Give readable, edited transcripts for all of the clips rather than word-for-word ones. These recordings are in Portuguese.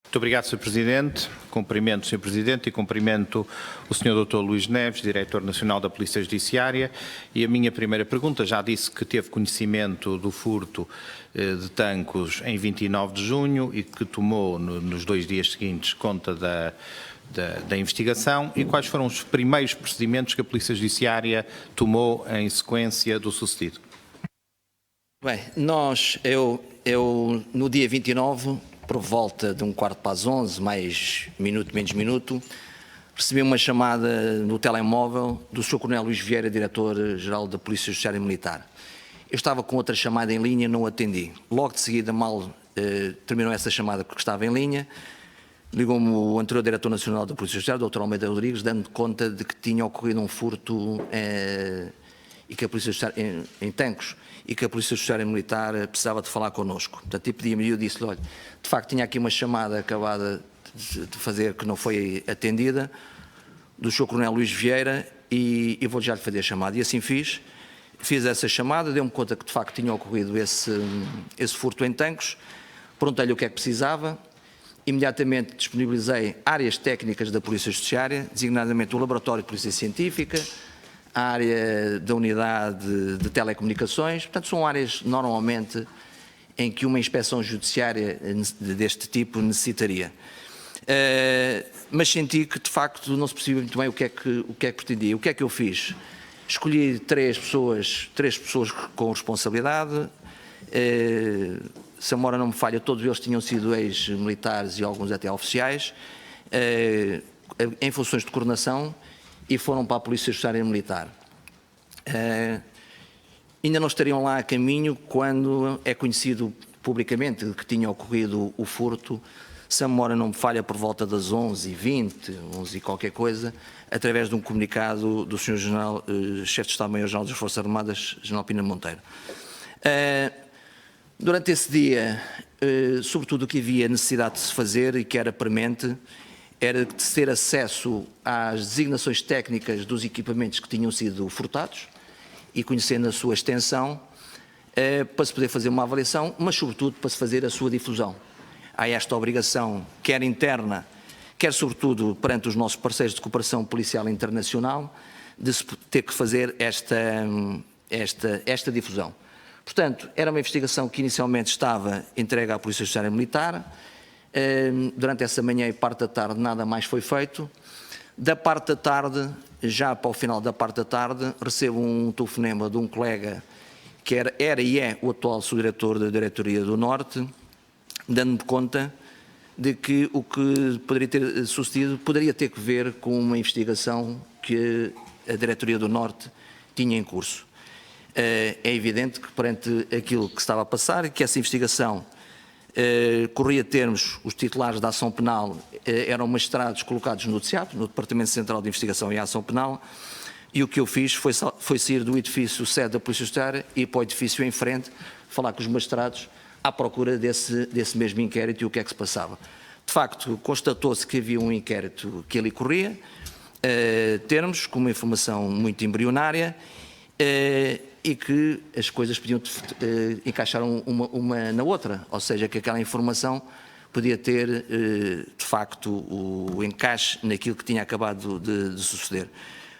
Muito obrigado, Sr. Presidente. Cumprimento o Sr. Presidente e cumprimento o Sr. Dr. Luís Neves, Diretor Nacional da Polícia Judiciária. E a minha primeira pergunta, já disse que teve conhecimento do furto de Tancos em 29 de junho e que tomou nos 2 dias seguintes conta da investigação, e quais foram os primeiros procedimentos que a Polícia Judiciária tomou em sequência do sucedido? Bem, eu no dia 29, por volta de 11:15, mais minuto, menos minuto, recebi uma chamada no telemóvel do Sr. Coronel Luís Vieira, Diretor-Geral da Polícia Judiciária Militar. Eu estava com outra chamada em linha, não atendi. Logo de seguida, mal terminou essa chamada porque estava em linha, ligou-me o anterior Diretor Nacional da Polícia Judiciária, Dr. Almeida Rodrigues, dando conta de que tinha ocorrido um furto e que a Polícia Judiciária, em Tancos, e que a Polícia Judiciária Militar precisava de falar connosco. Portanto, e pedia-me, e eu disse-lhe, olha, de facto tinha aqui uma chamada acabada de fazer que não foi atendida, do Sr. Coronel Luís Vieira, e vou já lhe fazer a chamada. E assim fiz essa chamada, deu-me conta que de facto tinha ocorrido esse furto em Tancos, perguntei-lhe o que é que precisava, imediatamente disponibilizei áreas técnicas da Polícia Judiciária, designadamente o Laboratório de Polícia Científica, a área da unidade de telecomunicações. Portanto, são áreas normalmente em que uma inspeção judiciária deste tipo necessitaria. Mas senti que de facto não se percebia muito bem o que é que pretendia. O que é que eu fiz? Escolhi três pessoas com responsabilidade. Se a memória não me falha, todos eles tinham sido ex-militares e alguns até oficiais, em funções de coordenação, e foram para a Polícia Judiciária Militar. Ainda não estariam lá a caminho quando é conhecido publicamente que tinha ocorrido o furto, se a memória não me falha, por volta das 11h20, 11 e qualquer coisa, através de um comunicado do Sr. Chefe de Estado-Maior-General das Forças Armadas, General Pina Monteiro. Durante esse dia, sobretudo o que havia necessidade de se fazer e que era premente, era de ter acesso às designações técnicas dos equipamentos que tinham sido furtados e conhecendo a sua extensão, para se poder fazer uma avaliação, mas sobretudo para se fazer a sua difusão. Há esta obrigação, quer interna, quer sobretudo perante os nossos parceiros de cooperação policial internacional, de se ter que fazer esta difusão. Portanto, era uma investigação que inicialmente estava entregue à Polícia Judiciária Militar. Durante essa manhã e parte da tarde nada mais foi feito. Da parte da tarde, já para o final da parte da tarde, recebo um telefonema de um colega que era e é o atual subdiretor da Diretoria do Norte, dando-me conta de que o que poderia ter sucedido poderia ter que ver com uma investigação que a Diretoria do Norte tinha em curso. É evidente que perante aquilo que estava a passar e que essa investigação corria termos, os titulares da ação penal eram magistrados colocados no DCEAP, no Departamento Central de Investigação e Ação Penal, e o que eu fiz foi sair do edifício sede da Polícia Judiciária e ir para o edifício em frente, falar com os magistrados à procura desse mesmo inquérito e o que é que se passava. De facto, constatou-se que havia um inquérito que ali corria, termos com uma informação muito embrionária, e que as coisas podiam encaixar uma na outra, ou seja, que aquela informação podia ter, de facto, o encaixe naquilo que tinha acabado de suceder.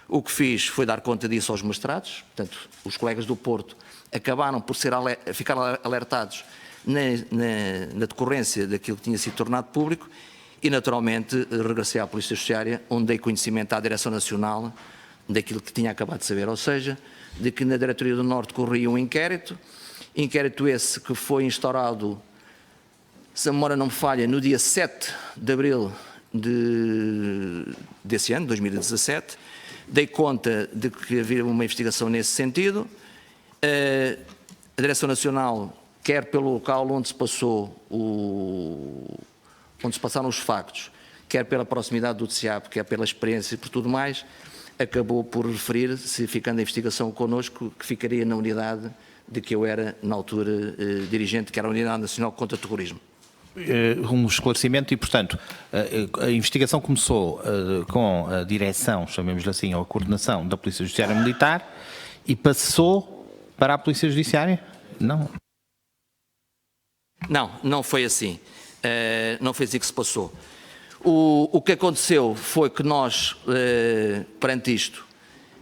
O que fiz foi dar conta disso aos magistrados, portanto, os colegas do Porto acabaram por ficar alertados na decorrência daquilo que tinha sido tornado público e, naturalmente, regressei à Polícia Judiciária, onde dei conhecimento à Direção Nacional daquilo que tinha acabado de saber, ou seja, de que na Diretoria do Norte corria um inquérito esse que foi instaurado, se a memória não me falha, no dia 7 de abril desse ano, 2017, dei conta de que havia uma investigação nesse sentido, a Direção Nacional, quer pelo local onde se passaram os factos, quer pela proximidade do DCEAP, quer pela experiência e por tudo mais, acabou por referir, se ficando a investigação connosco, que ficaria na unidade de que eu era, na altura, dirigente, que era a Unidade Nacional contra o Terrorismo. Um esclarecimento e, portanto, a investigação começou com a direção, chamemos-lhe assim, ou a coordenação da Polícia Judiciária Militar e passou para a Polícia Judiciária? Não. Não, não foi assim. Não foi assim que se passou. O que aconteceu foi que nós, perante isto,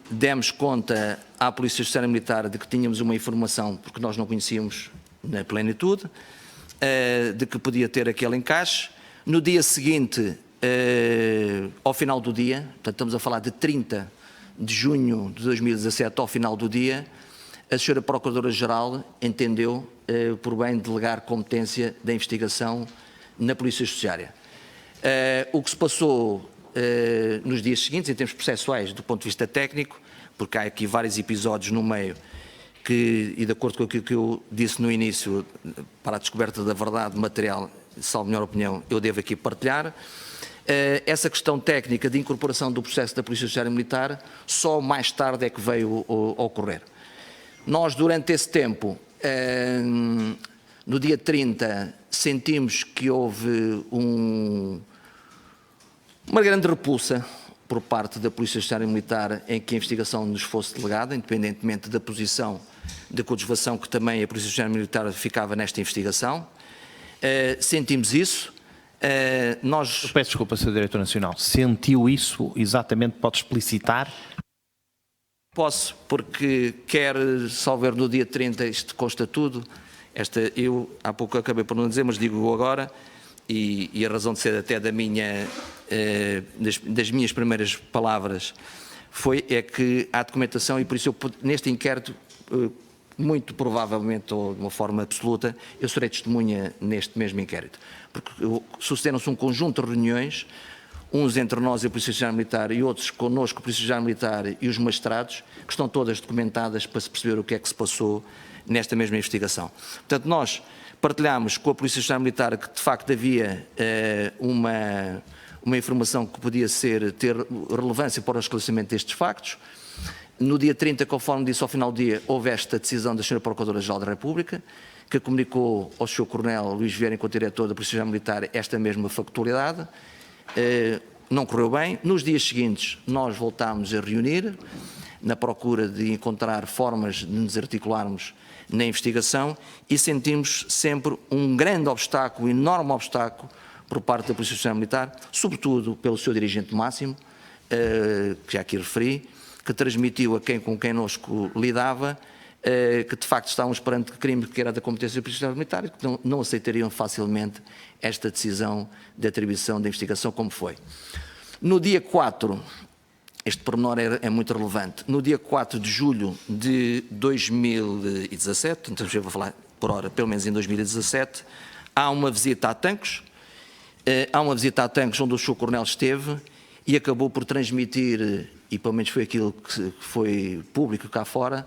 demos conta à Polícia Judiciária Militar de que tínhamos uma informação, porque nós não conhecíamos na plenitude, de que podia ter aquele encaixe. No dia seguinte, ao final do dia, portanto estamos a falar de 30 de junho de 2017, ao final do dia, a senhora Procuradora-Geral entendeu por bem delegar competência da investigação na Polícia Judiciária. O que se passou nos dias seguintes, em termos processuais, do ponto de vista técnico, porque há aqui vários episódios no meio que, e de acordo com aquilo que eu disse no início, para a descoberta da verdade material, salvo melhor opinião, eu devo aqui partilhar. Essa questão técnica de incorporação do processo da Polícia Judiciária Militar só mais tarde é que veio a ocorrer. Nós, durante esse tempo, no dia 30, sentimos que houve uma grande repulsa por parte da Polícia Judiciária Militar em que a investigação nos fosse delegada, independentemente da posição de coadjuvação que também a Polícia Judiciária Militar ficava nesta investigação. Sentimos isso. Peço desculpa, Sr. Diretor Nacional. Sentiu isso exatamente? Pode explicitar? Posso, porque quer salvar no dia 30, isto consta tudo. Eu há pouco acabei por não dizer, mas digo agora, e a razão de ser até das minhas primeiras palavras é que há documentação, e por isso eu, neste inquérito, muito provavelmente, ou de uma forma absoluta, eu serei testemunha neste mesmo inquérito. Porque sucederam-se um conjunto de reuniões, uns entre nós e a Polícia Judiciária Militar e outros connosco, a Polícia Judiciária Militar e os magistrados, que estão todas documentadas para se perceber o que é que se passou nesta mesma investigação. Portanto, nós partilhámos com a Polícia Judiciária Militar que de facto havia uma informação que podia ter relevância para o esclarecimento destes factos. No dia 30, conforme disse, ao final do dia, houve esta decisão da Sra. Procuradora-Geral da República, que comunicou ao Sr. Coronel Luís Vieira, enquanto diretor da Polícia Judiciária Militar, esta mesma factualidade. Não correu bem. Nos dias seguintes, nós voltámos a reunir, na procura de encontrar formas de nos articularmos na investigação, e sentimos sempre um grande obstáculo, um enorme obstáculo, por parte da Polícia Judiciária Militar, sobretudo pelo seu dirigente máximo, que já aqui referi, que transmitiu a com quem conosco lidava, que de facto estávamos perante crime que era da competência da Polícia Judiciária Militar e que não aceitariam facilmente esta decisão de atribuição da investigação como foi. No dia 4, este pormenor é muito relevante, no dia 4 de julho de 2017, então eu vou falar por hora, pelo menos em 2017, há uma visita a Tancos, onde o Sr. Coronel esteve e acabou por transmitir, e pelo menos foi aquilo que foi público cá fora,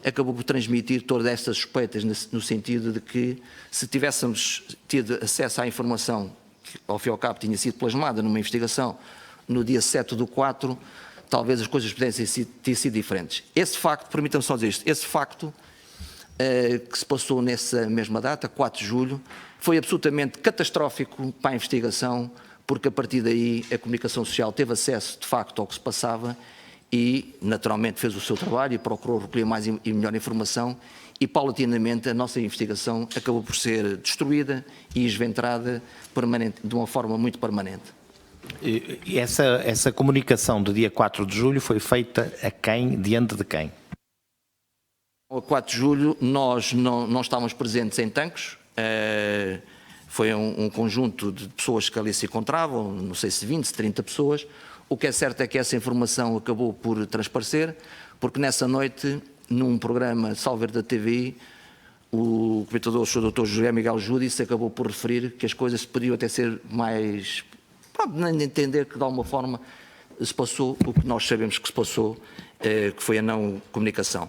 acabou por transmitir todas estas suspeitas no sentido de que se tivéssemos tido acesso à informação que ao fim e ao cabo tinha sido plasmada numa investigação no dia 7/4, talvez as coisas pudessem ter sido diferentes. Esse facto, permitam-me só dizer isto, esse facto que se passou nessa mesma data, 4 de julho, foi absolutamente catastrófico para a investigação, porque a partir daí a comunicação social teve acesso de facto ao que se passava e naturalmente fez o seu trabalho e procurou recolher mais e melhor informação e paulatinamente a nossa investigação acabou por ser destruída e esventrada de uma forma muito permanente. E essa comunicação do dia 4 de julho foi feita a quem, diante de quem? A 4 de julho nós não estávamos presentes em Tancos, foi um conjunto de pessoas que ali se encontravam, não sei se 20, 30 pessoas. O que é certo é que essa informação acabou por transparecer, porque nessa noite, num programa Salver da TVI, o comentador, o Sr. Dr. José Miguel Júdice, acabou por referir que as coisas podiam até ser mais... Pronto, nem entender que de alguma forma se passou o que nós sabemos que se passou, que foi a não comunicação.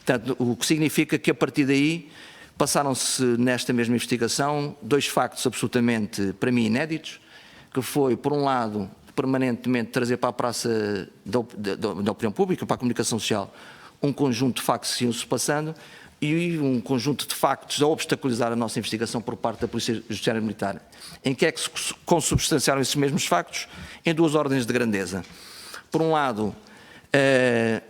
Portanto, o que significa que a partir daí passaram-se nesta mesma investigação 2 factos absolutamente, para mim, inéditos, que foi, por um lado, permanentemente trazer para a praça da opinião pública, para a comunicação social, um conjunto de factos que iam-se passando e um conjunto de factos a obstaculizar a nossa investigação por parte da Polícia Judiciária Militar. Em que é que se consubstanciaram esses mesmos factos? Em 2 ordens de grandeza. Por um lado,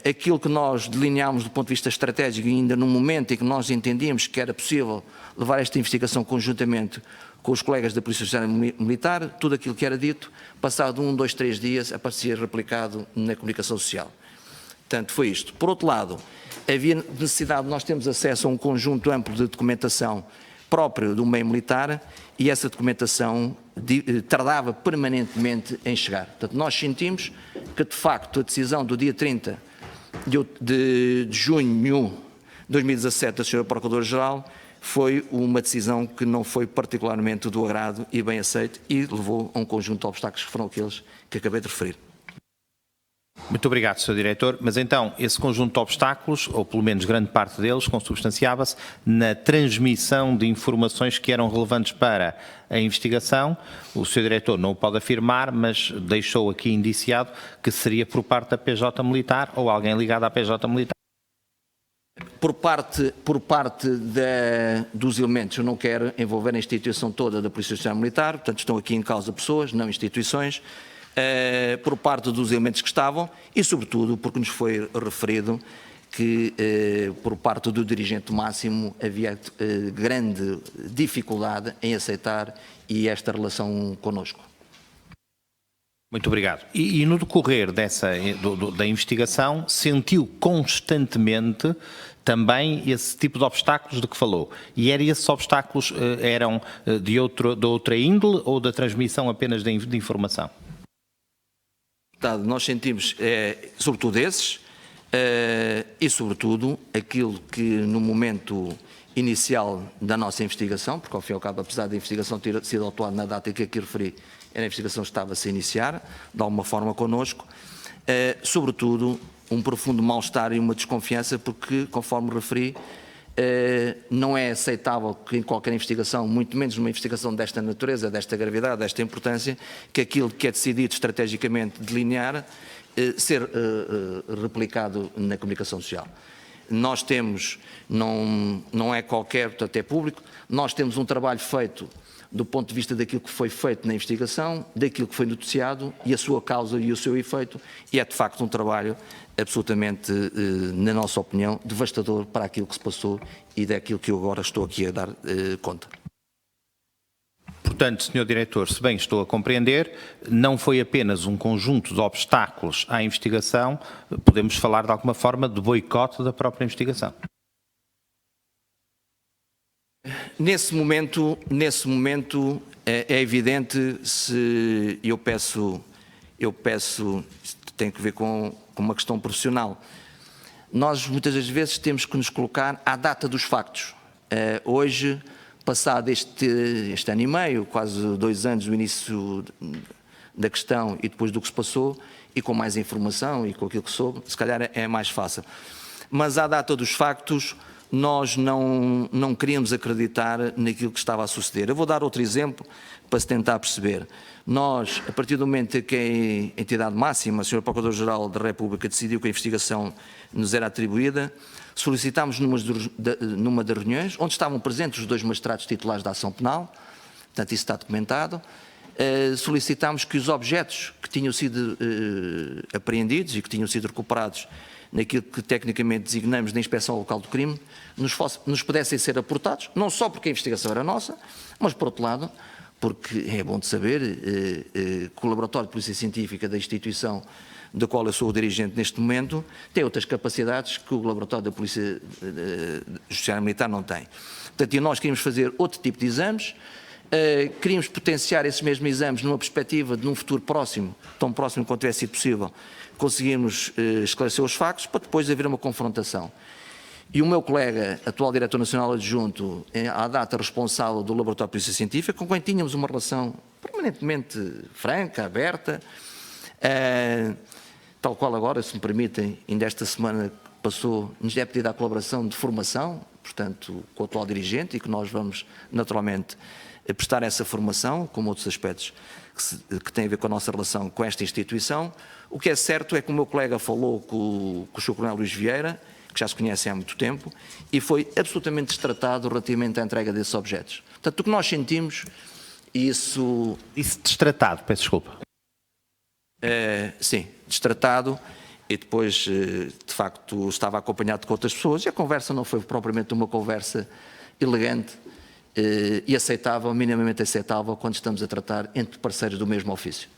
Aquilo que nós delineámos do ponto de vista estratégico, ainda no momento em que nós entendíamos que era possível levar esta investigação conjuntamente com os colegas da Polícia Judiciária Militar, tudo aquilo que era dito, passado 1, 2, 3 dias, aparecia replicado na comunicação social. Portanto, foi isto. Por outro lado, havia necessidade de nós termos acesso a um conjunto amplo de documentação próprio do meio militar e essa documentação tardava permanentemente em chegar. Portanto, nós sentimos que, de facto, a decisão do dia 30 de junho de 2017 da Sra. Procuradora-Geral foi uma decisão que não foi particularmente do agrado e bem aceita e levou a um conjunto de obstáculos que foram aqueles que acabei de referir. Muito obrigado, Sr. Diretor. Mas então, esse conjunto de obstáculos, ou pelo menos grande parte deles, consubstanciava-se na transmissão de informações que eram relevantes para a investigação. O Sr. Diretor não o pode afirmar, mas deixou aqui indiciado que seria por parte da PJ Militar ou alguém ligado à PJ Militar. Por parte dos elementos, eu não quero envolver a instituição toda da Polícia Judiciária Militar, portanto estão aqui em causa pessoas, não instituições, por parte dos elementos que estavam e, sobretudo, porque nos foi referido que, por parte do dirigente máximo, havia grande dificuldade em aceitar esta relação connosco. Muito obrigado. E no decorrer da investigação, sentiu constantemente também esse tipo de obstáculos de que falou? E esses obstáculos eram de outra índole ou da transmissão apenas de informação? Nós sentimos, sobretudo esses, e sobretudo aquilo que no momento inicial da nossa investigação, porque ao fim e ao cabo, apesar da investigação ter sido autuada na data em que aqui referi, a investigação estava-se a iniciar, de alguma forma connosco, sobretudo um profundo mal-estar e uma desconfiança, porque, conforme referi, não é aceitável que em qualquer investigação, muito menos numa investigação desta natureza, desta gravidade, desta importância, que aquilo que é decidido estrategicamente delinear, ser replicado na comunicação social. Nós temos, não é qualquer, portanto é público, nós temos um trabalho feito do ponto de vista daquilo que foi feito na investigação, daquilo que foi noticiado e a sua causa e o seu efeito, e é de facto um trabalho absolutamente, na nossa opinião, devastador para aquilo que se passou e daquilo que eu agora estou aqui a dar conta. Portanto, Sr. Diretor, se bem estou a compreender, não foi apenas um conjunto de obstáculos à investigação, podemos falar de alguma forma de boicote da própria investigação. Nesse momento é evidente, se eu peço, tem que ver com uma questão profissional. Nós muitas das vezes temos que nos colocar à data dos factos. Hoje, passado este ano e meio, quase 2 anos do início da questão e depois do que se passou, e com mais informação e com aquilo que soube, se calhar é mais fácil. Mas à data dos factos, nós não queríamos acreditar naquilo que estava a suceder. Eu vou dar outro exemplo para se tentar perceber. Nós, a partir do momento em que a entidade máxima, a Sra. Procuradora-Geral da República, decidiu que a investigação nos era atribuída, solicitámos numa das reuniões, onde estavam presentes os 2 magistrados titulares da ação penal, portanto isso está documentado, solicitámos que os objetos que tinham sido apreendidos e que tinham sido recuperados naquilo que tecnicamente designamos de inspeção local do crime, nos pudessem ser aportados, não só porque a investigação era nossa, mas por outro lado, porque é bom de saber que o Laboratório de Polícia Científica da instituição da qual eu sou o dirigente neste momento, tem outras capacidades que o Laboratório da Polícia Judiciária Militar não tem. Portanto, e nós queríamos fazer outro tipo de exames, queríamos potenciar esses mesmos exames numa perspectiva de num futuro próximo, tão próximo quanto tivesse sido possível, conseguirmos esclarecer os factos para depois haver uma confrontação. E o meu colega, atual Diretor Nacional Adjunto, à data responsável do Laboratório de Polícia Científica, com quem tínhamos uma relação permanentemente franca, aberta, tal qual agora, se me permitem, ainda esta semana passou, nos é pedida a colaboração de formação, portanto, com o atual dirigente, e que nós vamos, naturalmente, prestar essa formação, como outros aspectos que têm a ver com a nossa relação com esta instituição. O que é certo é que o meu colega falou com o Sr. Coronel Luís Vieira, que já se conhecem há muito tempo, e foi absolutamente destratado relativamente à entrega desses objetos. Portanto, o que nós sentimos, isso... Isso destratado, peço desculpa. Sim, destratado, e depois, de facto, estava acompanhado com outras pessoas, e a conversa não foi propriamente uma conversa elegante e aceitável, minimamente aceitável, quando estamos a tratar entre parceiros do mesmo ofício.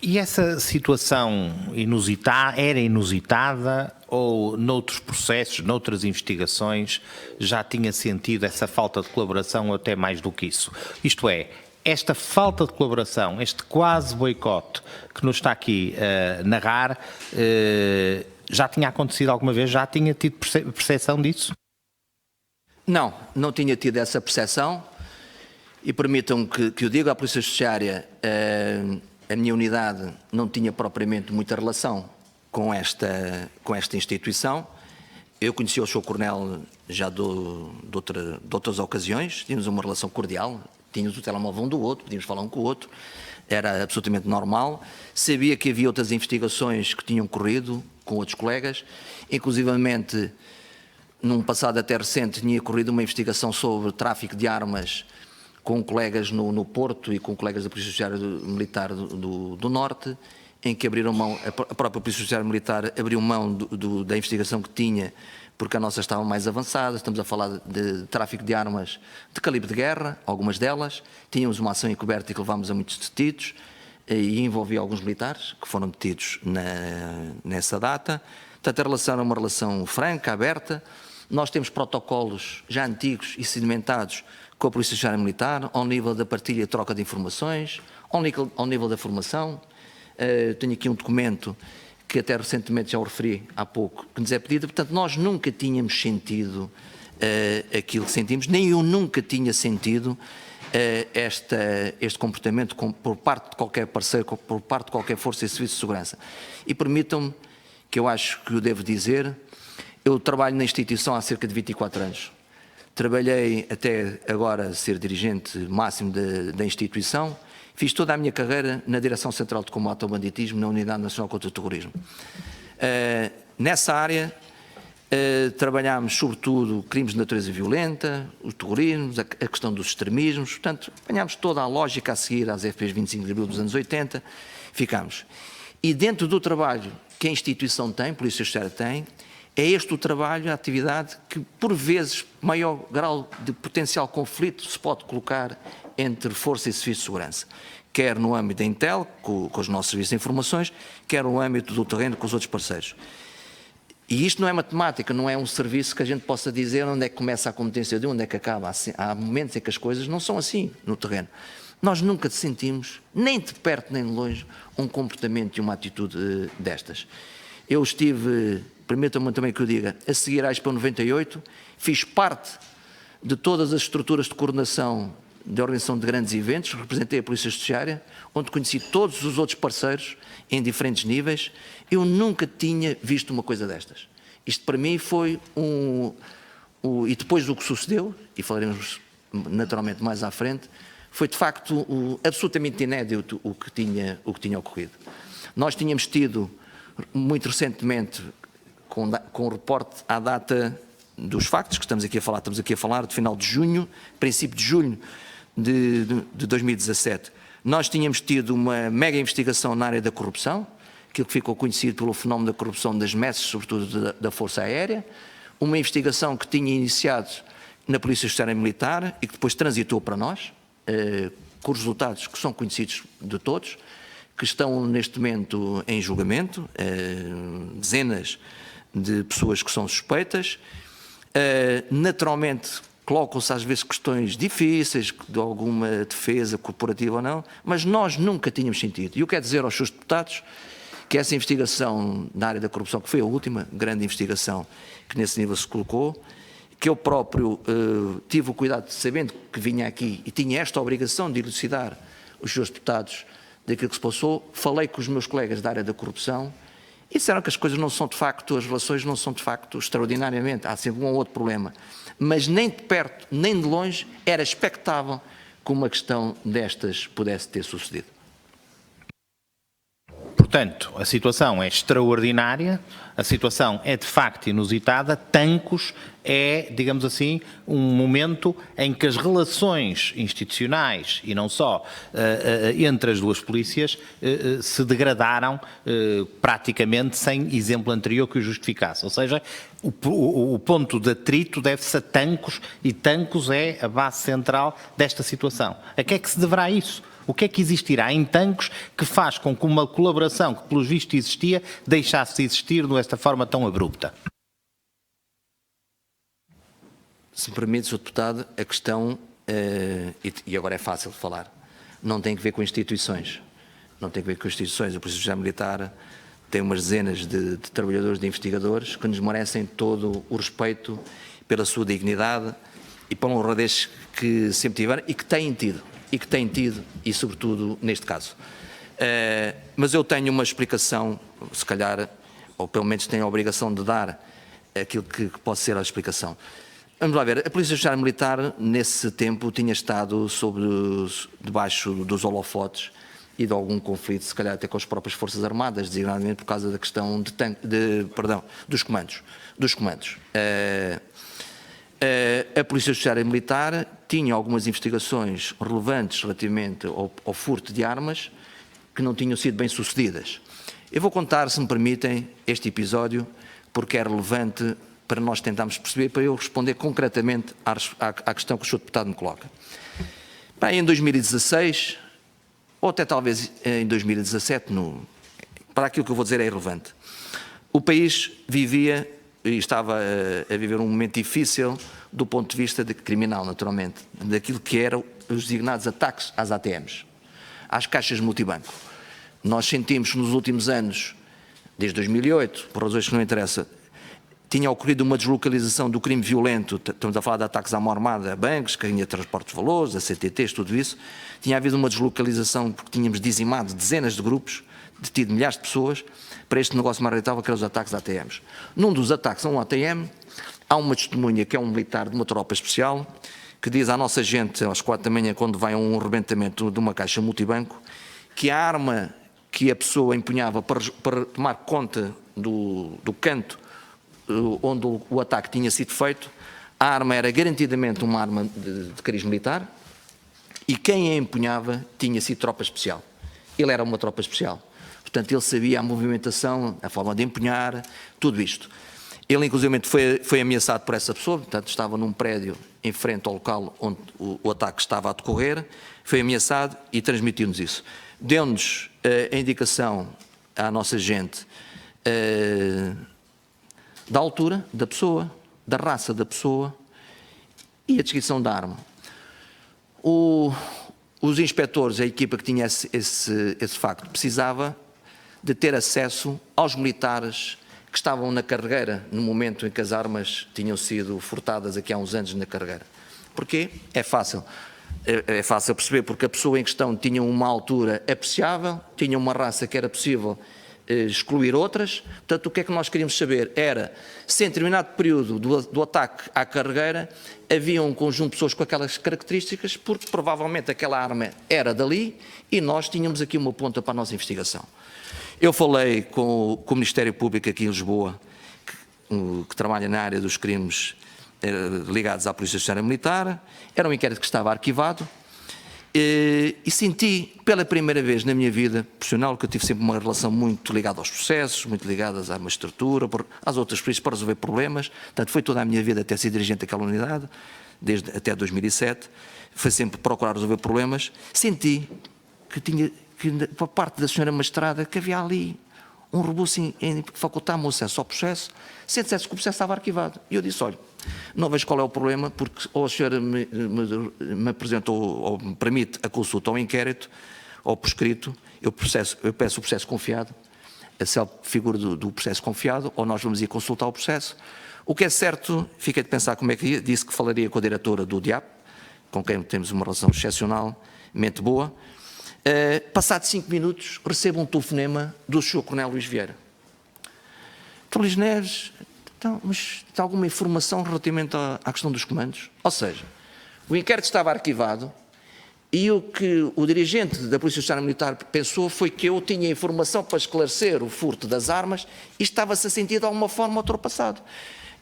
E essa situação era inusitada ou noutros processos, noutras investigações, já tinha sentido essa falta de colaboração ou até mais do que isso? Isto é, esta falta de colaboração, este quase boicote que nos está aqui a narrar, já tinha acontecido alguma vez? Já tinha tido percepção disso? Não, não tinha tido essa percepção, e permitam que eu diga, a Polícia Judiciária, a minha unidade não tinha propriamente muita relação com esta instituição. Eu conheci o Sr. Coronel já de outras ocasiões, tínhamos uma relação cordial, tínhamos o telemóvel um do outro, podíamos falar um com o outro, era absolutamente normal. Sabia que havia outras investigações que tinham corrido com outros colegas, inclusivamente, num passado até recente, tinha corrido uma investigação sobre tráfico de armas com colegas no Porto e com colegas da Polícia Judiciária Militar do Norte, em que abriram mão, a própria Polícia Judiciária Militar abriu mão da investigação que tinha, porque a nossa estava mais avançada. Estamos a falar de tráfico de armas de calibre de guerra, algumas delas. Tínhamos uma ação encoberta e que levámos a muitos detidos, e envolvia alguns militares que foram detidos nessa data. Portanto, a relação era uma relação franca, aberta. Nós temos protocolos já antigos e sedimentados com a Polícia Judiciária Militar, ao nível da partilha e troca de informações, ao nível da formação. Tenho aqui um documento que até recentemente já o referi há pouco, que nos é pedido. Portanto, nós nunca tínhamos sentido aquilo que sentimos, nem eu nunca tinha sentido este comportamento por parte de qualquer parceiro, por parte de qualquer força e serviço de segurança. E permitam-me, que eu acho que o devo dizer, eu trabalho na instituição há cerca de 24 anos. Trabalhei até agora ser dirigente máximo da instituição. Fiz toda a minha carreira na Direção Central de Combate ao Banditismo, na Unidade Nacional contra o Terrorismo. Nessa área, trabalhámos sobretudo crimes de natureza violenta, o terrorismo, a questão dos extremismos. Portanto, apanhámos toda a lógica a seguir às FPs 25 de abril dos anos 80, ficámos. E dentro do trabalho que a instituição tem, a Polícia Judiciária tem, é este o trabalho, a atividade que, por vezes, maior grau de potencial conflito se pode colocar entre força e serviço de segurança, quer no âmbito da Intel, com os nossos serviços de informações, quer no âmbito do terreno com os outros parceiros. E isto não é matemática, não é um serviço que a gente possa dizer onde é que começa a competência de onde é que acaba. Há momentos em que as coisas não são assim no terreno. Nós nunca sentimos, nem de perto nem de longe, um comportamento e uma atitude destas. Eu estive, permitam-me também que eu diga, a seguir à Expo 98, fiz parte de todas as estruturas de coordenação de organização de grandes eventos, representei a Polícia Judiciária, onde conheci todos os outros parceiros em diferentes níveis. Eu nunca tinha visto uma coisa destas. Isto para mim foi e depois do que sucedeu, e falaremos naturalmente mais à frente, foi de facto absolutamente inédito o que tinha ocorrido. Nós tínhamos tido, muito recentemente, com o reporte à data dos factos que estamos aqui a falar de final de junho, princípio de julho de 2017, nós tínhamos tido uma mega investigação na área da corrupção, aquilo que ficou conhecido pelo fenómeno da corrupção das messes, sobretudo da Força Aérea, uma investigação que tinha iniciado na Polícia Judiciária Militar e que depois transitou para nós, com os resultados que são conhecidos de todos, que estão neste momento em julgamento, dezenas de pessoas que são suspeitas. Naturalmente, colocam-se às vezes questões difíceis, de alguma defesa corporativa ou não, mas nós nunca tínhamos sentido. E eu quero dizer aos seus deputados que essa investigação na área da corrupção, que foi a última grande investigação que nesse nível se colocou, que eu próprio tive o cuidado, sabendo que vinha aqui e tinha esta obrigação de elucidar os seus deputados daquilo que se passou, falei com os meus colegas da área da corrupção e disseram que as coisas não são de facto, as relações não são de facto extraordinariamente, há sempre um ou outro problema, mas nem de perto nem de longe era expectável que uma questão destas pudesse ter sucedido. Portanto, a situação é extraordinária, a situação é de facto inusitada. Tancos é, digamos assim, um momento em que as relações institucionais, e não só, entre as duas polícias, se degradaram praticamente sem exemplo anterior que o justificasse. Ou seja, o ponto de atrito deve-se a Tancos, e Tancos é a base central desta situação. A que é que se deverá isso? O que é que existirá em Tancos que faz com que uma colaboração que, pelos vistos, existia, deixasse de existir desta forma tão abrupta? Se me permite, Sr. Deputado, a questão, e agora é fácil de falar, não tem que ver com instituições. Não tem que ver com instituições. A Polícia Judiciária Militar tem umas dezenas de trabalhadores, de investigadores, que nos merecem todo o respeito pela sua dignidade e pela honradez que sempre tiveram e que têm tido. E sobretudo neste caso. Mas eu tenho uma explicação, se calhar, ou pelo menos tenho a obrigação de dar aquilo que pode ser a explicação. Vamos lá ver, a Polícia Judiciária Militar, nesse tempo, tinha estado debaixo dos holofotes e de algum conflito, se calhar até com as próprias Forças Armadas, designadamente por causa da questão dos comandos. A Polícia Judiciária Militar tinha algumas investigações relevantes relativamente ao furto de armas que não tinham sido bem sucedidas. Eu vou contar, se me permitem, este episódio porque é relevante para nós tentarmos perceber, para eu responder concretamente à questão que o Sr. Deputado me coloca. Bem, em 2016, ou até talvez em 2017, para aquilo que eu vou dizer é irrelevante, o país vivia e estava a viver um momento difícil do ponto de vista criminal, naturalmente, daquilo que eram os designados ataques às ATMs, às caixas multibanco. Nós sentimos nos últimos anos, desde 2008, por razões que não interessam, tinha ocorrido uma deslocalização do crime violento, estamos a falar de ataques à mão armada, a bancos, carrinha de transportes de valores, a CTTs, tudo isso, tinha havido uma deslocalização porque tínhamos dizimado dezenas de grupos, detido milhares de pessoas, para este negócio mais rentável que era os ataques a ATMs. Num dos ataques a um ATM, há uma testemunha que é um militar de uma tropa especial, que diz à nossa gente, às 4 da manhã, quando vai a um arrebentamento de uma caixa multibanco, que a arma que a pessoa empunhava para tomar conta do canto onde o ataque tinha sido feito, a arma era garantidamente uma arma de cariz militar e quem a empunhava tinha sido tropa especial. Ele era uma tropa especial. Portanto, ele sabia a movimentação, a forma de empunhar, tudo isto. Ele, inclusive, foi ameaçado por essa pessoa, portanto, estava num prédio em frente ao local onde o ataque estava a decorrer, foi ameaçado e transmitiu-nos isso. Deu-nos a indicação à nossa gente da altura da pessoa, da raça da pessoa e a descrição da arma. Os inspectores, a equipa que tinha esse facto, precisava de ter acesso aos militares que estavam na carregueira no momento em que as armas tinham sido furtadas aqui há uns anos na carregueira. Porquê? É fácil. É fácil perceber porque a pessoa em questão tinha uma altura apreciável, tinha uma raça que era possível excluir outras. Portanto, o que é que nós queríamos saber era se em determinado período do ataque à carregueira havia um conjunto de pessoas com aquelas características, porque provavelmente aquela arma era dali e nós tínhamos aqui uma ponta para a nossa investigação. Eu falei com o Ministério Público aqui em Lisboa, que trabalha na área dos crimes ligados à Polícia Judiciária Militar, era um inquérito que estava arquivado, e senti pela primeira vez na minha vida profissional, que eu tive sempre uma relação muito ligada aos processos, muito ligada à magistratura, às outras polícias para resolver problemas, portanto foi toda a minha vida até ser dirigente daquela unidade, até 2007, foi sempre procurar resolver problemas, senti que por parte da senhora magistrada que havia ali um rebuço em facultar-me o acesso ao processo, se dissesse que o processo estava arquivado. E eu disse, olha, não vejo qual é o problema, porque ou a senhora me apresentou ou me permite a consulta ao inquérito, ou por escrito, eu peço o processo confiado, a figura do processo confiado, ou nós vamos ir consultar o processo. O que é certo, fiquei de pensar como é que disse que falaria com a diretora do DIAP, com quem temos uma relação excepcionalmente boa. Passados 5 minutos, recebo um telefonema do Sr. Coronel Luís Vieira. Dr. Luís Neves, então, mas tem alguma informação relativamente à questão dos comandos? Ou seja, o inquérito estava arquivado E o que o dirigente da Polícia Judiciária Militar pensou foi que eu tinha informação para esclarecer o furto das armas e estava-se a sentir de alguma forma ultrapassado.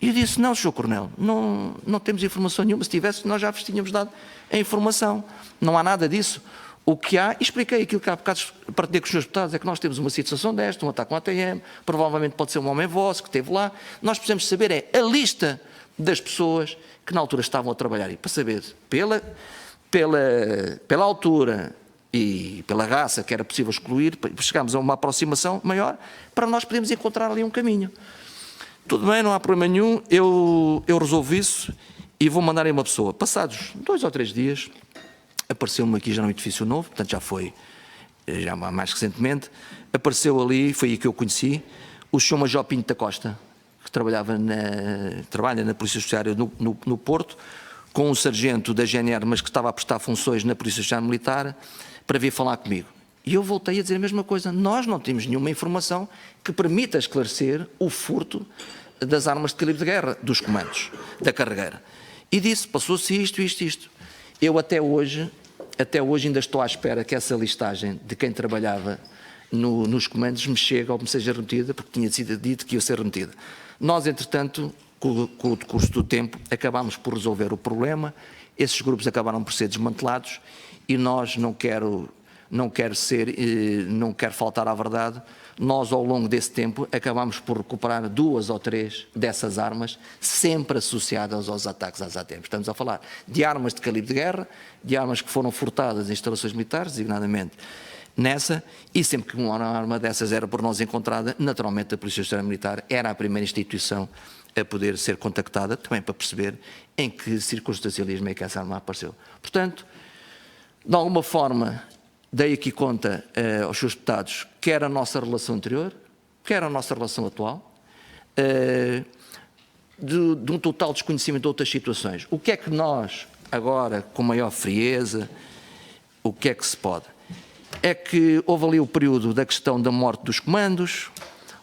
E eu disse, não, Sr. Coronel, não temos informação nenhuma, se tivesse nós já vos tínhamos dado a informação, não há nada disso. O que há, e expliquei aquilo que há bocado partilhei com os senhores deputados, é que nós temos uma situação desta, um ataque com a ATM, provavelmente pode ser um homem vosso que esteve lá, nós precisamos saber a lista das pessoas que na altura estavam a trabalhar, e para saber pela altura e pela raça que era possível excluir, chegámos a uma aproximação maior, para nós podermos encontrar ali um caminho. Tudo bem, não há problema nenhum, eu resolvo isso e vou mandar aí uma pessoa. Passados 2 ou 3 dias, apareceu-me aqui já num edifício novo, portanto já foi, já mais recentemente, apareceu ali, foi aí que eu conheci, o Sr. Major Pinto da Costa, que trabalha na Polícia Judiciária no Porto, com um sargento da GNR, mas que estava a prestar funções na Polícia Judiciária Militar, para vir falar comigo. E eu voltei a dizer a mesma coisa, nós não temos nenhuma informação que permita esclarecer o furto das armas de calibre de guerra, dos comandos, da carregueira. E disse, passou-se isto. Eu até hoje ainda estou à espera que essa listagem de quem trabalhava nos comandos me chegue ou me seja remetida, porque tinha sido dito que ia ser remetida. Nós, entretanto, com o decurso do tempo, acabámos por resolver o problema, esses grupos acabaram por ser desmantelados e nós, não quero faltar à verdade, nós ao longo desse tempo acabámos por recuperar 2 ou 3 dessas armas, sempre associadas aos ataques às ATM. Estamos a falar de armas de calibre de guerra, de armas que foram furtadas em instalações militares, designadamente nessa, e sempre que uma arma dessas era por nós encontrada, naturalmente a Polícia Judiciária Militar era a primeira instituição a poder ser contactada, também para perceber em que circunstancialismo é que essa arma apareceu. Portanto, de alguma forma, dei aqui conta aos seus deputados, quer a nossa relação anterior, quer a nossa relação atual, de um total desconhecimento de outras situações. O que é que nós, agora, com maior frieza, o que é que se pode? É que houve ali o período da questão da morte dos comandos,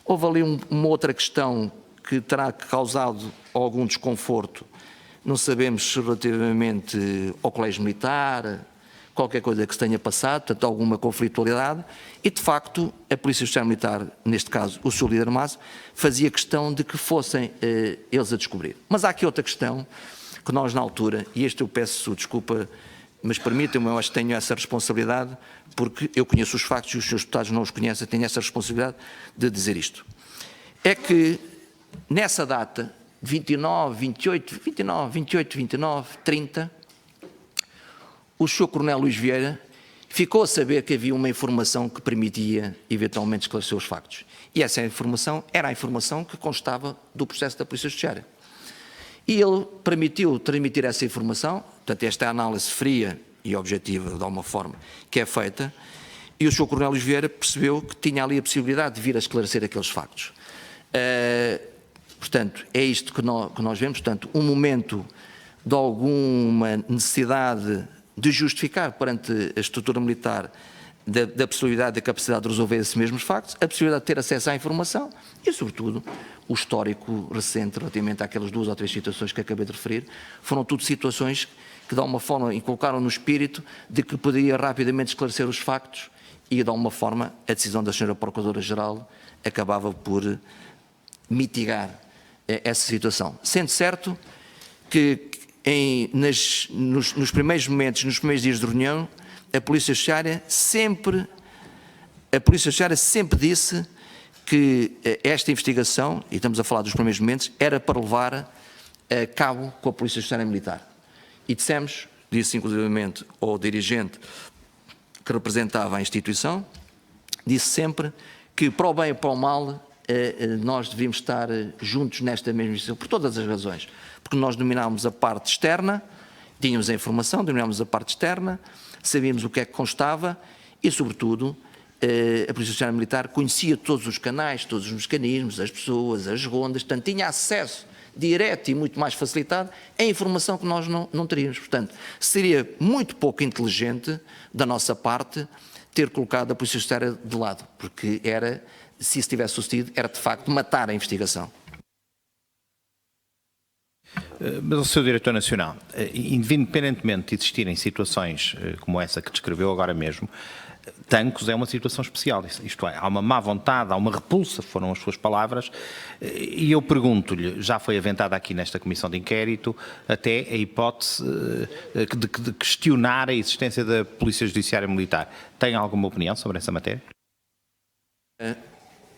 houve ali uma outra questão que terá causado algum desconforto, não sabemos se relativamente ao colégio militar, qualquer coisa que se tenha passado, portanto alguma conflitualidade, e de facto a Polícia Judiciária Militar, neste caso o seu líder Mazo, fazia questão de que fossem eles a descobrir. Mas há aqui outra questão que nós na altura, e este eu peço desculpa, mas permitam-me, eu acho que tenho essa responsabilidade, porque eu conheço os factos e os senhores deputados não os conhecem, tenho essa responsabilidade de dizer isto. É que nessa data, 29, 29, 30, o Sr. Coronel Luís Vieira ficou a saber que havia uma informação que permitia eventualmente esclarecer os factos. E essa informação era a informação que constava do processo da Polícia Judiciária. E ele permitiu transmitir essa informação, portanto esta é a análise fria e objetiva, de alguma forma, que é feita, e o Sr. Coronel Luís Vieira percebeu que tinha ali a possibilidade de vir a esclarecer aqueles factos. Portanto, é isto que nós vemos, portanto, um momento de alguma necessidade de justificar perante a estrutura militar da possibilidade, da capacidade de resolver esses mesmos factos, a possibilidade de ter acesso à informação e, sobretudo, o histórico recente relativamente àquelas 2 ou 3 situações que acabei de referir, foram tudo situações que, de alguma forma, colocaram no espírito de que poderia rapidamente esclarecer os factos e, de alguma forma, a decisão da Sra. Procuradora-Geral acabava por mitigar essa situação. Sendo certo que nos primeiros momentos, nos primeiros dias de reunião, a Polícia Judiciária sempre disse que esta investigação, e estamos a falar dos primeiros momentos, era para levar a cabo com a Polícia Judiciária Militar. E disse inclusivamente ao dirigente que representava a instituição, disse sempre que para o bem e para o mal nós devíamos estar juntos nesta mesma instituição, por todas as razões. Porque nós dominávamos a parte externa, tínhamos a informação, dominávamos a parte externa, sabíamos o que é que constava e, sobretudo, a Polícia Judiciária Militar conhecia todos os canais, todos os mecanismos, as pessoas, as rondas, portanto, tinha acesso direto e muito mais facilitado a informação que nós não teríamos. Portanto, seria muito pouco inteligente da nossa parte ter colocado a Polícia Judiciária de lado, porque era, se isso tivesse sucedido, era de facto matar a investigação. Mas o Sr. Diretor Nacional, independentemente de existirem situações como essa que descreveu agora mesmo, Tancos é uma situação especial, isto é, há uma má vontade, há uma repulsa, foram as suas palavras, e eu pergunto-lhe, já foi aventada aqui nesta comissão de inquérito, até a hipótese de questionar a existência da Polícia Judiciária Militar. Tem alguma opinião sobre essa matéria?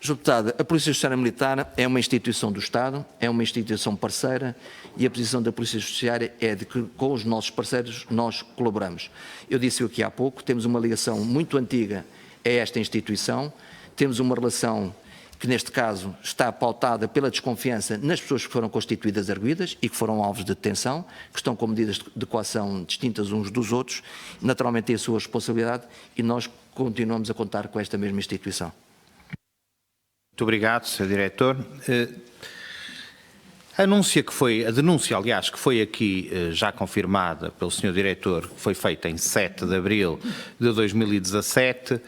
Sr. Deputado, a Polícia Judiciária Militar é uma instituição do Estado, é uma instituição parceira e a posição da Polícia Judiciária é de que com os nossos parceiros nós colaboramos. Eu disse aqui há pouco, temos uma ligação muito antiga a esta instituição, temos uma relação que neste caso está pautada pela desconfiança nas pessoas que foram constituídas arguidas e que foram alvos de detenção, que estão com medidas de coação distintas uns dos outros, naturalmente têm a sua responsabilidade e nós continuamos a contar com esta mesma instituição. Muito obrigado, Sr. Diretor. A denúncia, aliás, que foi aqui já confirmada pelo Sr. Diretor, que foi feita em 7 de abril de 2017,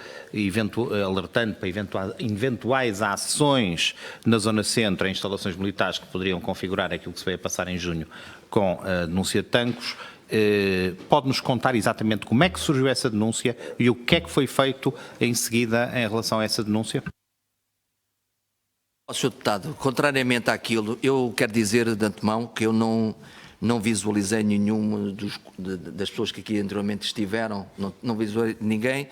alertando para eventuais ações na Zona Centro em instalações militares que poderiam configurar aquilo que se veio a passar em junho com a denúncia de Tancos. Pode-nos contar exatamente como é que surgiu essa denúncia e o que é que foi feito em seguida em relação a essa denúncia? Sr. Deputado, contrariamente àquilo, eu quero dizer de antemão que eu não visualizei nenhuma das pessoas que aqui anteriormente estiveram, não visualizei ninguém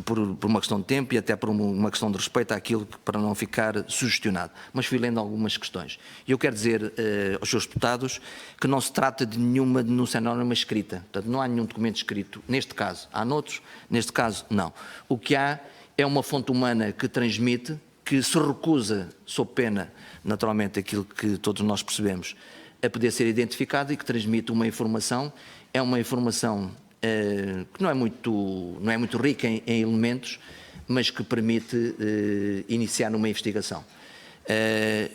por uma questão de tempo e até por uma questão de respeito àquilo para não ficar sugestionado, mas fui lendo algumas questões. E eu quero dizer aos seus deputados que não se trata de nenhuma denúncia anónima escrita, portanto não há nenhum documento escrito, neste caso, há noutros, neste caso não. O que há é uma fonte humana que transmite, que se recusa, sob pena, naturalmente, aquilo que todos nós percebemos, a poder ser identificado e que transmite uma informação, é uma informação que não é muito rica em elementos, mas que permite iniciar uma investigação.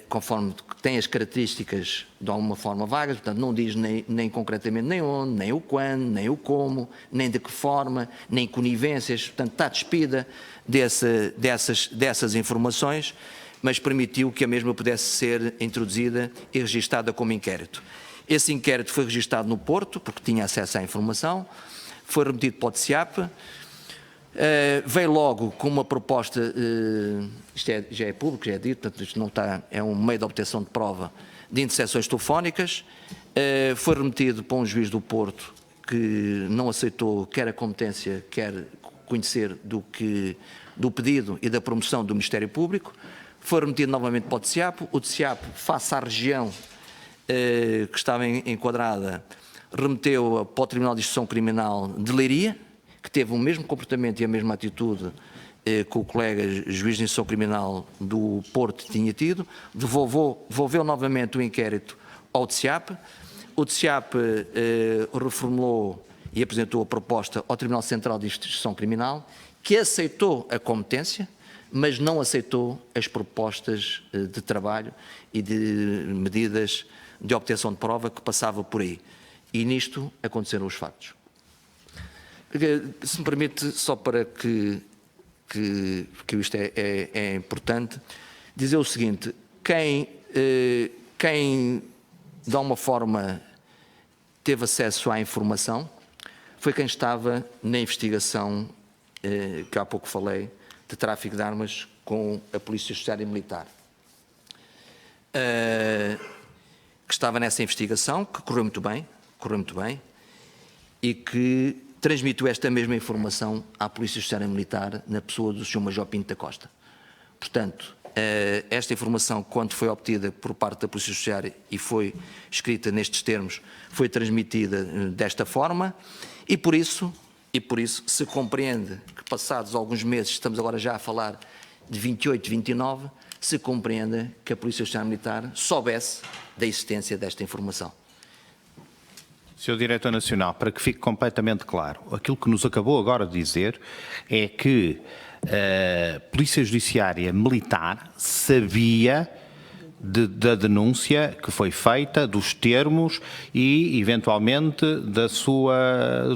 Conforme tem as características de alguma forma vagas, portanto não diz nem concretamente nem onde, nem o quando, nem o como, nem de que forma, nem conivências, portanto está despida dessas informações, mas permitiu que a mesma pudesse ser introduzida e registada como inquérito. Esse inquérito foi registado no Porto, porque tinha acesso à informação, foi remetido para o DSIAP, veio logo com uma proposta, isto já é público, já é dito, portanto isto não está, é um meio de obtenção de prova, de interseções telefónicas, foi remetido para um juiz do Porto que não aceitou quer a competência, quer conhecer do pedido e da promoção do Ministério Público, foi remetido novamente para o DSIAP, face à região que estava enquadrada, remeteu para o Tribunal de Instrução Criminal de Leiria, que teve o mesmo comportamento e a mesma atitude que o colega juiz de instrução criminal do Porto tinha tido, devolveu novamente o inquérito ao DSIAP, o DSIAP reformulou e apresentou a proposta ao Tribunal Central de Instrução Criminal, que aceitou a competência, mas não aceitou as propostas de trabalho e de medidas de obtenção de prova que passava por aí. E nisto aconteceram os factos. Se me permite, só para que isto é importante, dizer o seguinte: quem de alguma forma teve acesso à informação foi quem estava na investigação que há pouco falei, de tráfico de armas com a Polícia Judiciária Militar. Que estava nessa investigação, que correu muito bem, e que transmitiu esta mesma informação à Polícia Judiciária Militar na pessoa do Sr. Major Pinto da Costa. Portanto, esta informação, quando foi obtida por parte da Polícia Judiciária e foi escrita nestes termos, foi transmitida desta forma e por isso se compreende que passados alguns meses, estamos agora já a falar de 28, 29, se compreenda que a Polícia Judiciária Militar soubesse da existência desta informação. Sr. Diretor Nacional, para que fique completamente claro, aquilo que nos acabou agora de dizer é que a Polícia Judiciária Militar sabia da denúncia que foi feita, dos termos e, eventualmente, de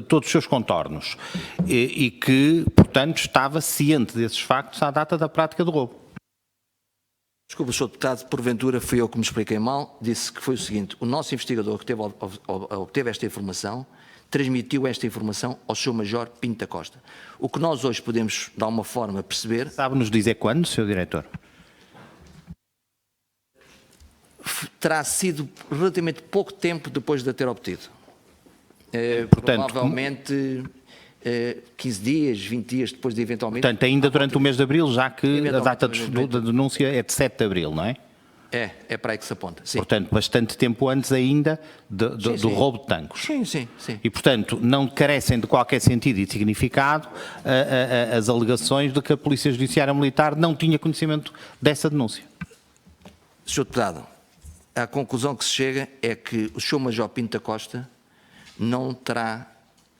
todos os seus contornos e que, portanto, estava ciente desses factos à data da prática do roubo. Desculpe, Sr. Deputado, porventura fui eu que me expliquei mal. Disse que foi o seguinte: o nosso investigador que obteve esta informação transmitiu esta informação ao Sr. Major Pinto da Costa. O que nós hoje podemos, de alguma forma, perceber... Sabe-nos dizer quando, Sr. Diretor? Terá sido relativamente pouco tempo depois de a ter obtido. Portanto, provavelmente 15 dias, 20 dias depois de eventualmente... Portanto, ainda durante o mês de abril, já que a data da denúncia é de 7 de abril, não é? É para aí que se aponta, sim. Portanto, bastante tempo antes ainda do roubo de tanques. Sim, sim. E, portanto, não carecem de qualquer sentido e significado as alegações de que a Polícia Judiciária Militar não tinha conhecimento dessa denúncia. Sr. Deputado, a conclusão que se chega é que o Sr. Major Pinto da Costa não terá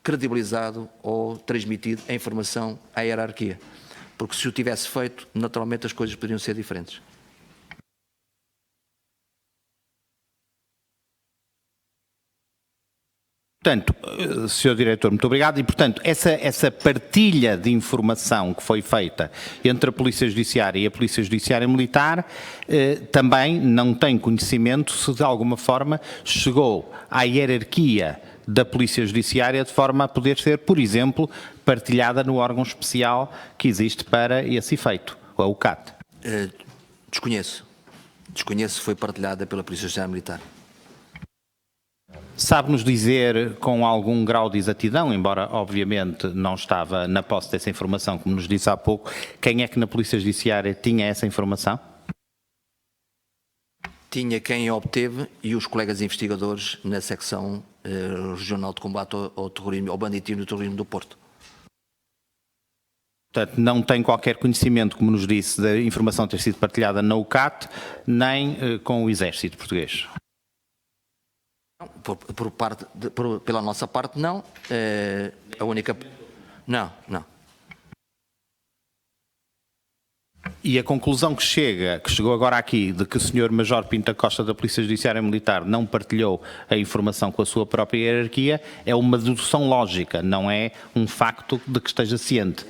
credibilizado ou transmitido a informação à hierarquia. Porque se o tivesse feito, naturalmente as coisas poderiam ser diferentes. Portanto, Sr. Diretor, muito obrigado. E, portanto, essa partilha de informação que foi feita entre a Polícia Judiciária e a Polícia Judiciária Militar também não tem conhecimento se de alguma forma chegou à hierarquia da Polícia Judiciária de forma a poder ser, por exemplo, partilhada no órgão especial que existe para esse efeito, o CAT. Desconheço se foi partilhada pela Polícia Judiciária Militar. Sabe-nos dizer com algum grau de exatidão, embora obviamente não estava na posse dessa informação, como nos disse há pouco, quem é que na Polícia Judiciária tinha essa informação? Tinha quem a obteve e os colegas investigadores na secção regional de combate ao terrorismo, ao banditismo e ao terrorismo do Porto. Portanto, não tem qualquer conhecimento, como nos disse, da informação ter sido partilhada na UCAT, nem com o Exército Português. Pela nossa parte, não. A única... Não. E a conclusão que chegou agora aqui, de que o Sr. Major Pinto da Costa da Polícia Judiciária Militar não partilhou a informação com a sua própria hierarquia, é uma dedução lógica, não é um facto de que esteja ciente.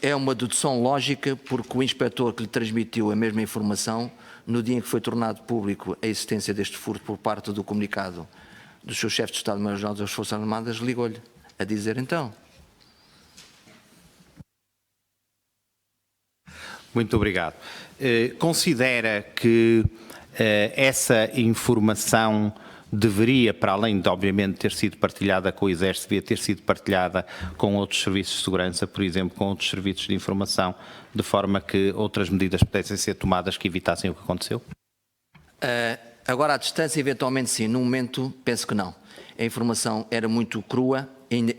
É uma dedução lógica porque o inspetor que lhe transmitiu a mesma informação, no dia em que foi tornado público a existência deste furto por parte do comunicado do seu chefe de Estado-Maior das Forças Armadas, ligou-lhe a dizer então. Muito obrigado. Considera que essa informação deveria, para além de obviamente ter sido partilhada com o Exército, devia ter sido partilhada com outros serviços de segurança, por exemplo, com outros serviços de informação, de forma que outras medidas pudessem ser tomadas que evitassem o que aconteceu? Agora, à distância, eventualmente sim. No momento, penso que não. A informação era muito crua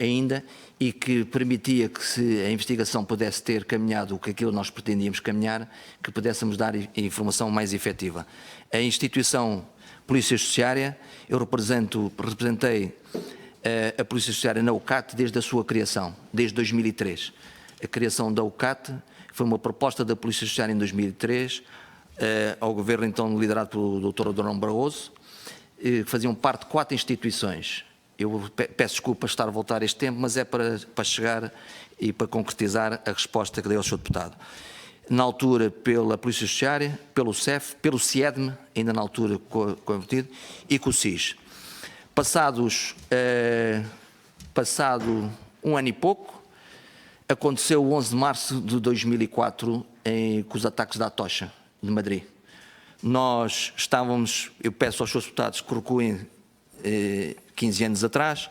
ainda e que permitia que, se a investigação pudesse ter caminhado o que aquilo nós pretendíamos caminhar, que pudéssemos dar informação mais efetiva. A instituição Polícia Judiciária, eu representei a Polícia Judiciária na UCAT desde a sua criação, desde 2003. A criação da UCAT foi uma proposta da Polícia Judiciária em 2003, ao governo então liderado pelo Dr. Adorno Barroso, que faziam parte de 4 instituições. Eu peço desculpa estar a voltar a este tempo, mas é para chegar e para concretizar a resposta que dei ao Sr. Deputado. Na altura pela Polícia Judiciária, pelo CEF, pelo CIEDME, ainda na altura convertido, e com o SIS. Passado um ano e pouco, aconteceu o 11 de março de 2004, com os ataques da Atocha, de Madrid. Nós estávamos, eu peço aos seus deputados que recuem 15 anos atrás,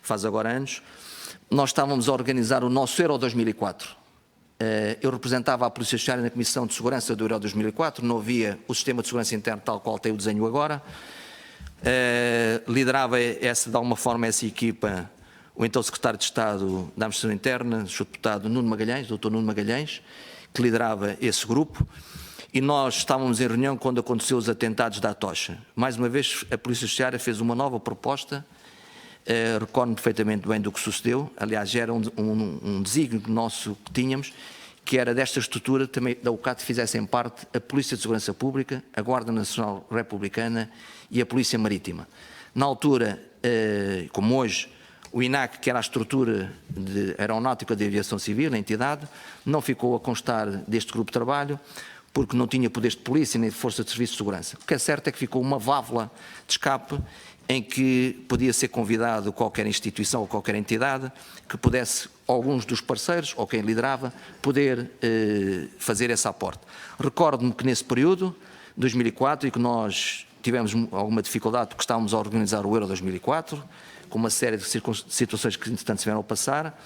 faz agora anos, nós estávamos a organizar o nosso Euro 2004. Eu representava a Polícia Judiciária na Comissão de Segurança do Euro 2004, não havia o sistema de segurança interna tal qual tem o desenho agora. Liderava de alguma forma essa equipa o então Secretário de Estado da Administração Interna, o Sr. Deputado Nuno Magalhães, Dr. Nuno Magalhães, que liderava esse grupo, e nós estávamos em reunião quando aconteceu os atentados da Atocha. Mais uma vez, a Polícia Judiciária fez uma nova proposta, recordo perfeitamente bem do que sucedeu, aliás, era um desígnio nosso que tínhamos, que era desta estrutura também da UCAT fizessem parte a Polícia de Segurança Pública, a Guarda Nacional Republicana e a Polícia Marítima. Na altura, como hoje, O INAC, que era a estrutura aeronáutica de aviação civil, a entidade, não ficou a constar deste grupo de trabalho, porque não tinha poderes de polícia nem de força de serviço de segurança. O que é certo é que ficou uma válvula de escape em que podia ser convidado qualquer instituição ou qualquer entidade que pudesse, alguns dos parceiros ou quem liderava, poder fazer esse aporte. Recordo-me que nesse período, 2004, e que nós tivemos alguma dificuldade porque estávamos a organizar o Euro 2004, com uma série de situações que, entretanto, se vieram a passar,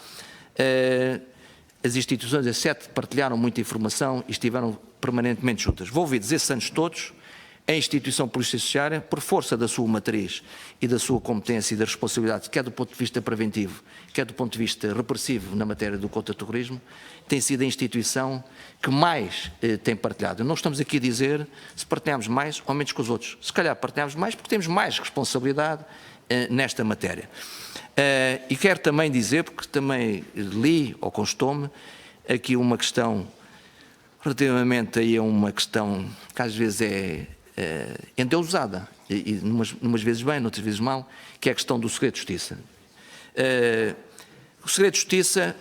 as instituições, as 7, partilharam muita informação e estiveram permanentemente juntas. Vou ouvir esses anos todos, a instituição Polícia Judiciária, por força da sua matriz e da sua competência e da responsabilidade, quer do ponto de vista preventivo, quer do ponto de vista repressivo na matéria do contra-terrorismo, tem sido a instituição que mais tem partilhado. Não estamos aqui a dizer se partilhamos mais ou menos com os outros. Se calhar partilhamos mais porque temos mais responsabilidade nesta matéria. E quero também dizer, porque também li ou constou-me, aqui uma questão relativamente aí a uma questão que às vezes é endeusada, e numas vezes bem, noutras vezes mal, que é a questão do segredo de justiça. O segredo de justiça,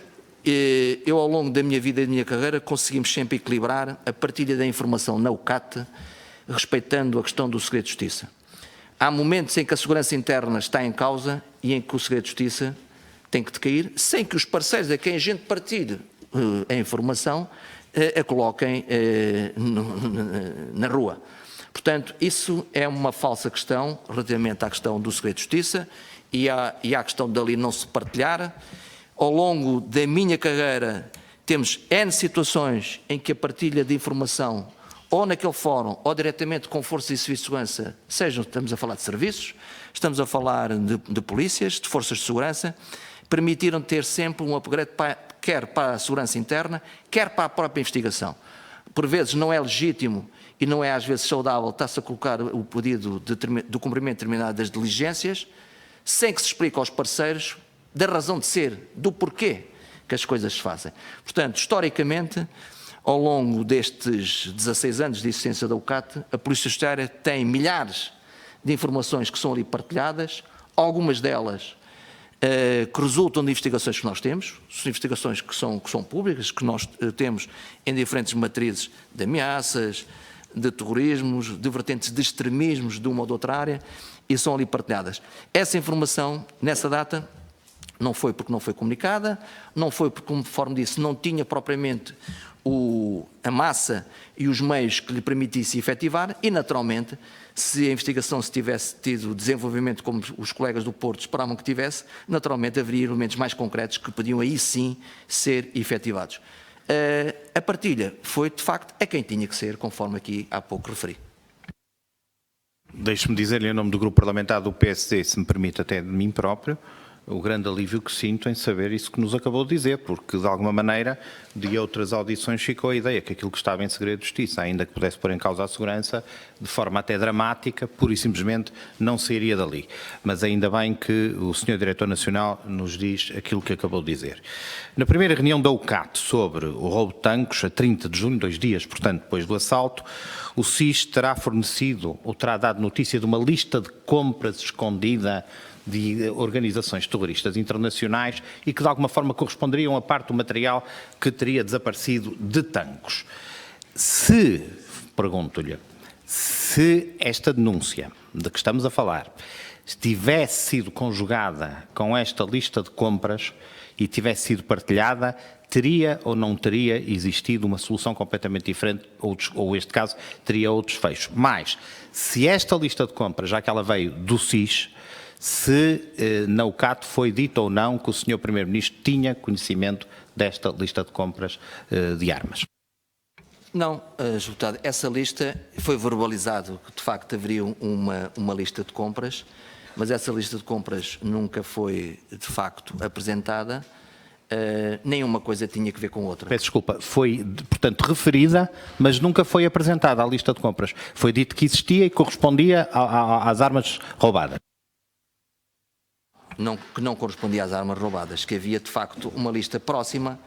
eu ao longo da minha vida e da minha carreira conseguimos sempre equilibrar a partilha da informação na UCAT, respeitando a questão do segredo de justiça. Há momentos em que a segurança interna está em causa e em que o segredo de justiça tem que decair, sem que os parceiros a quem a gente partilhe a informação a coloquem na rua. Portanto, isso é uma falsa questão relativamente à questão do segredo de justiça e à questão dali não se partilhar. Ao longo da minha carreira temos N situações em que a partilha de informação ou naquele fórum, ou diretamente com forças e serviços de segurança, estamos a falar de serviços, estamos a falar de polícias, de forças de segurança, permitiram ter sempre um upgrade quer para a segurança interna, quer para a própria investigação. Por vezes não é legítimo e não é às vezes saudável estar-se a colocar o pedido do cumprimento determinado das diligências, sem que se explique aos parceiros da razão de ser, do porquê que as coisas se fazem. Portanto, historicamente, ao longo destes 16 anos de existência da UCAT, a Polícia Judiciária tem milhares de informações que são ali partilhadas, algumas delas que resultam de investigações que nós temos, investigações que são públicas, que nós temos em diferentes matrizes de ameaças, de terrorismos, de vertentes de extremismos de uma ou de outra área, e são ali partilhadas. Essa informação, nessa data, não foi porque não foi comunicada, não foi porque, conforme disse, não tinha propriamente a massa e os meios que lhe permitisse efetivar e, naturalmente, se a investigação se tivesse tido desenvolvimento como os colegas do Porto esperavam que tivesse, naturalmente haveria elementos mais concretos que podiam aí sim ser efetivados. A partilha foi, de facto, a quem tinha que ser, conforme aqui há pouco referi. Deixe-me dizer-lhe em nome do Grupo Parlamentar do PSD, se me permite até de mim próprio, o grande alívio que sinto em saber isso que nos acabou de dizer, porque de alguma maneira de outras audições ficou a ideia que aquilo que estava em segredo de justiça, ainda que pudesse pôr em causa a segurança, de forma até dramática, pura e simplesmente não sairia dali. Mas ainda bem que o Sr. Diretor Nacional nos diz aquilo que acabou de dizer. Na primeira reunião da UCAT sobre o roubo de tanques, a 30 de junho, 2 dias, portanto, depois do assalto, o SIS terá fornecido ou terá dado notícia de uma lista de compras escondida de organizações terroristas internacionais e que de alguma forma corresponderiam a parte do material que teria desaparecido de tanques. Pergunto-lhe, se esta denúncia de que estamos a falar tivesse sido conjugada com esta lista de compras e tivesse sido partilhada, teria ou não teria existido uma solução completamente diferente, ou este caso teria outros fechos. Mas, se esta lista de compras, já que ela veio do SIS, se na UCAT foi dito ou não que o Sr. Primeiro-Ministro tinha conhecimento desta lista de compras de armas. Não, Sr. Deputado, essa lista foi verbalizado que de facto haveria uma lista de compras, mas essa lista de compras nunca foi de facto apresentada, nenhuma coisa tinha que ver com outra. Peço desculpa, foi portanto referida, mas nunca foi apresentada a lista de compras. Foi dito que existia e correspondia às armas roubadas. Que não correspondia às armas roubadas, que havia de facto uma lista próxima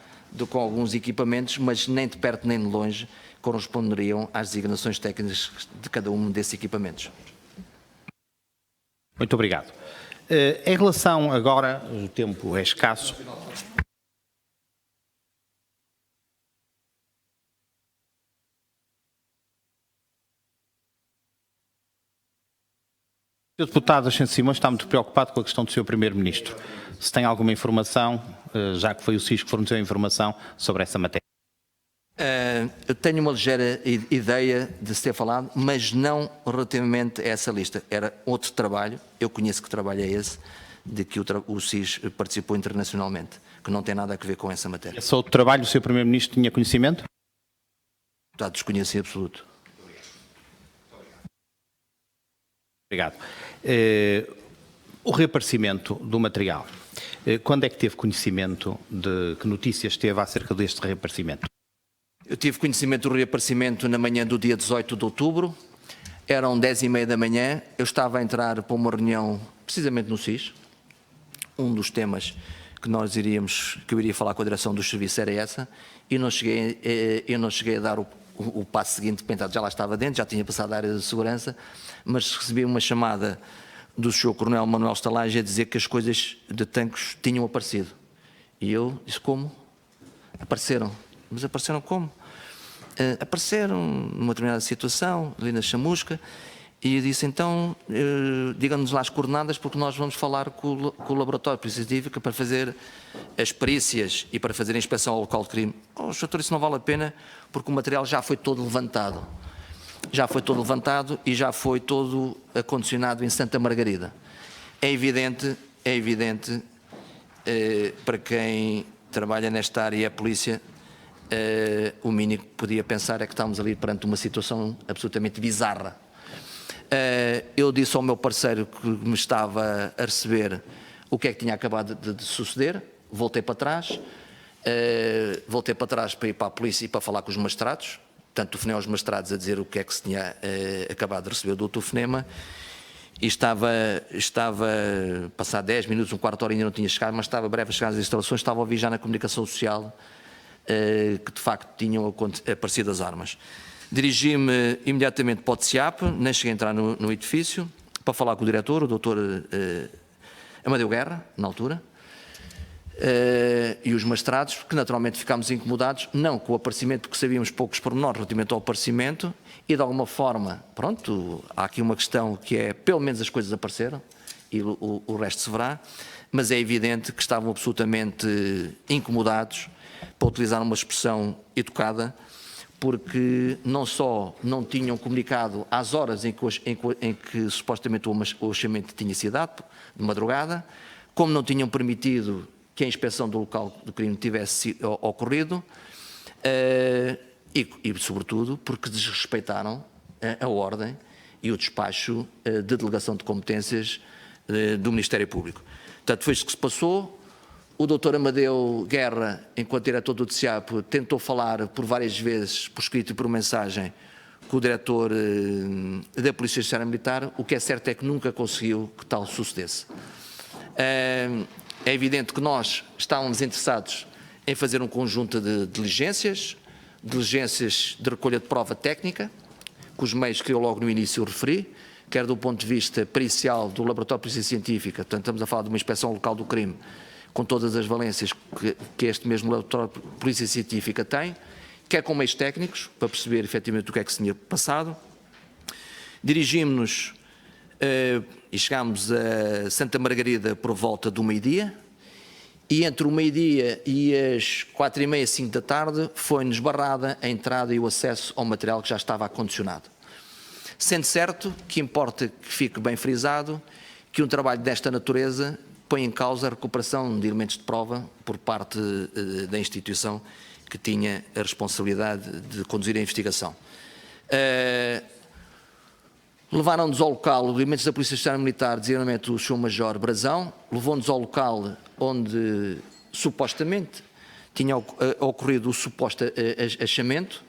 com alguns equipamentos, mas nem de perto nem de longe corresponderiam às designações técnicas de cada um desses equipamentos. Muito obrigado. Em relação agora, o tempo é escasso. O deputado Ascenso Simões está muito preocupado com a questão do seu Primeiro-Ministro. Se tem alguma informação, já que foi o SIS que forneceu a informação sobre essa matéria. Eu tenho uma ligeira ideia de se ter falado, mas não relativamente a essa lista. Era outro trabalho, eu conheço que trabalho é esse, de que o SIS participou internacionalmente, que não tem nada a ver com essa matéria. Esse outro trabalho, o seu Primeiro-Ministro tinha conhecimento? Está desconhecido em absoluto. Obrigado. O reaparecimento do material, quando é que teve conhecimento de que notícias teve acerca deste reaparecimento? Eu tive conhecimento do reaparecimento na manhã do dia 18 de outubro, eram 10h30 da manhã, eu estava a entrar para uma reunião precisamente no SIS, um dos temas que eu iria falar com a direção dos serviços era essa, e eu não cheguei a dar o passo seguinte, já lá estava dentro, já tinha passado a área de segurança, mas recebi uma chamada do Sr. Coronel Manuel Estalagem a dizer que as coisas de tanques tinham aparecido. E eu disse, como? Apareceram. Mas apareceram como? Apareceram numa determinada situação, ali na chamusca, e eu disse, então, diga-nos lá as coordenadas, porque nós vamos falar com o laboratório de polícia científica para fazer as perícias e para fazer a inspeção ao local de crime. Oh, doutor, isso não vale a pena, porque o material já foi todo levantado. Já foi todo levantado e já foi todo acondicionado em Santa Margarida. É evidente, para quem trabalha nesta área e é polícia, o mínimo que podia pensar é que estávamos ali perante uma situação absolutamente bizarra. Eu disse ao meu parceiro que me estava a receber o que é que tinha acabado de suceder, voltei para trás para ir para a polícia e para falar com os magistrados, tanto telefonei aos magistrados a dizer o que é que se tinha acabado de receber do telefonema, e estava passar 10 minutos, um quarto de hora ainda não tinha chegado, mas estava breve a chegar às instalações, estava a ouvir já na comunicação social que de facto tinham aparecido as armas. Dirigi-me imediatamente para o TSIAP, nem cheguei a entrar no edifício, para falar com o diretor, o doutor Amadeu Guerra, na altura, e os magistrados, que naturalmente ficámos incomodados, não com o aparecimento, porque sabíamos poucos pormenores relativamente ao aparecimento, e de alguma forma, pronto, há aqui uma questão que é, pelo menos as coisas apareceram, e o resto se verá, mas é evidente que estavam absolutamente incomodados, para utilizar uma expressão educada, porque não só não tinham comunicado às horas em que supostamente o achamento tinha sido dado, de madrugada, como não tinham permitido que a inspeção do local do crime tivesse ocorrido, e sobretudo porque desrespeitaram a ordem e o despacho de delegação de competências do Ministério Público. Portanto, foi isso que se passou. O doutor Amadeu Guerra, enquanto diretor do TSIAP, tentou falar por várias vezes, por escrito e por mensagem, com o diretor da Polícia Judiciária Militar. O que é certo é que nunca conseguiu que tal sucedesse. É evidente que nós estávamos interessados em fazer um conjunto de diligências de recolha de prova técnica, com os meios que eu logo no início referi, quer do ponto de vista pericial do Laboratório de Polícia Científica, portanto estamos a falar de uma inspeção local do crime, com todas as valências que este mesmo Laboratório de Polícia Científica tem, quer com meios técnicos, para perceber efetivamente o que é que se tinha passado. Dirigimos-nos e chegámos a Santa Margarida por volta do meio-dia, e entre o meio-dia e as 4h30, 5 da tarde, foi-nos barrada a entrada e o acesso ao material que já estava acondicionado. Sendo certo que importa que fique bem frisado que um trabalho desta natureza põe em causa a recuperação de elementos de prova por parte da instituição que tinha a responsabilidade de conduzir a investigação. Levaram-nos ao local, os elementos da Polícia Judiciária Militar, designadamente o Sr. Major Brazão, levou-nos ao local onde supostamente tinha ocorrido o suposto achamento,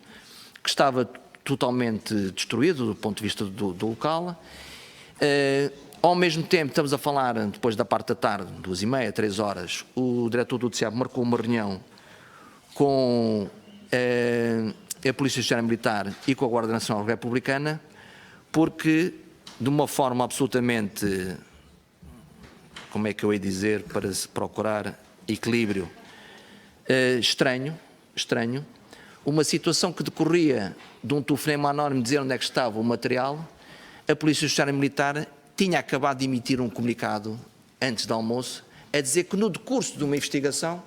que estava totalmente destruído do ponto de vista do local. Ao mesmo tempo, estamos a falar, depois da parte da tarde, 2h30, 3 horas, o diretor do TSIAP marcou uma reunião com a Polícia Judiciária Militar e com a Guarda Nacional Republicana, porque, de uma forma absolutamente como é que eu hei de dizer, para se procurar equilíbrio, estranho, uma situação que decorria de um telefonema anónimo dizer onde é que estava o material. A Polícia Judiciária Militar tinha acabado de emitir um comunicado antes do almoço a dizer que no decurso de uma investigação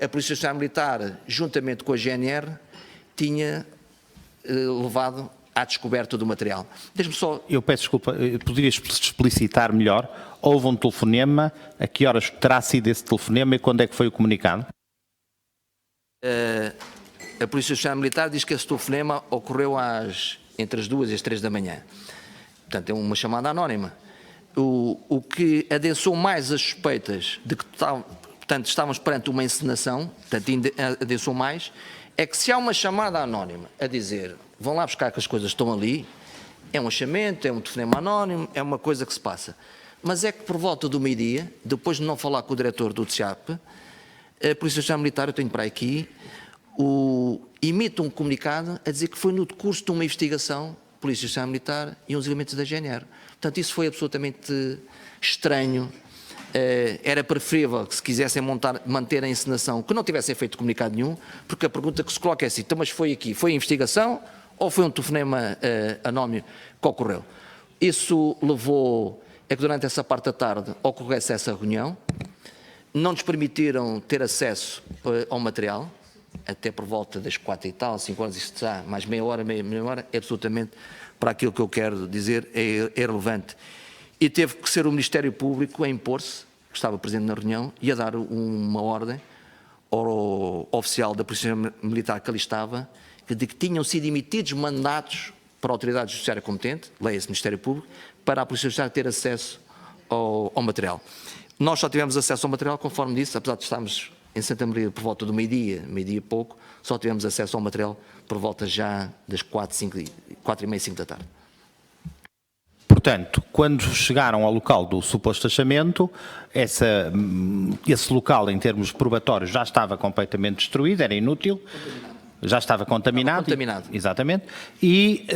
a Polícia Judiciária Militar, juntamente com a GNR, tinha levado à descoberta do material. Deixe-me só... Eu peço desculpa, poderias explicitar melhor? Houve um telefonema, a que horas terá sido esse telefonema e quando é que foi o comunicado? A Polícia Judiciária Militar diz que esse telefonema ocorreu entre as 2 e as 3 da manhã. Portanto, é uma chamada anónima. O que adensou mais as suspeitas de que estávamos perante uma encenação, portanto, adensou mais, é que se há uma chamada anónima a dizer vão lá buscar que as coisas estão ali, é um achamento, é um telefonema anónimo, é uma coisa que se passa. Mas é que por volta do meio-dia, depois de não falar com o diretor do DSIAP, a Polícia Judiciária Militar, eu tenho para aqui, emite um comunicado a dizer que foi no decurso de uma investigação, Polícia Judiciária Militar e uns elementos da GNR. Portanto, isso foi absolutamente estranho. Era preferível que se quisessem manter a encenação, que não tivessem feito comunicado nenhum, porque a pergunta que se coloca é assim, então, mas foi aqui, foi investigação ou foi um telefonema anónimo que ocorreu? Isso levou a que durante essa parte da tarde ocorresse essa reunião, não nos permitiram ter acesso ao material, até por volta das 4 e tal, 5 horas, isto está mais meia hora, é absolutamente, para aquilo que eu quero dizer, é relevante. E teve que ser o Ministério Público a impor-se, que estava presente na reunião, e a dar uma ordem ao oficial da Polícia Militar que ali estava, de que tinham sido emitidos mandatos para a autoridade judiciária competente, leia-se Ministério Público, para a Polícia Judiciária ter acesso ao material. Nós só tivemos acesso ao material, conforme disse, apesar de estarmos em Santa Maria por volta do meio-dia e pouco, só tivemos acesso ao material por volta já das 4h30, 5 da tarde. Portanto, quando chegaram ao local do suposto achamento, esse local, em termos probatórios, já estava completamente destruído, era inútil, já estava contaminado. Exatamente. E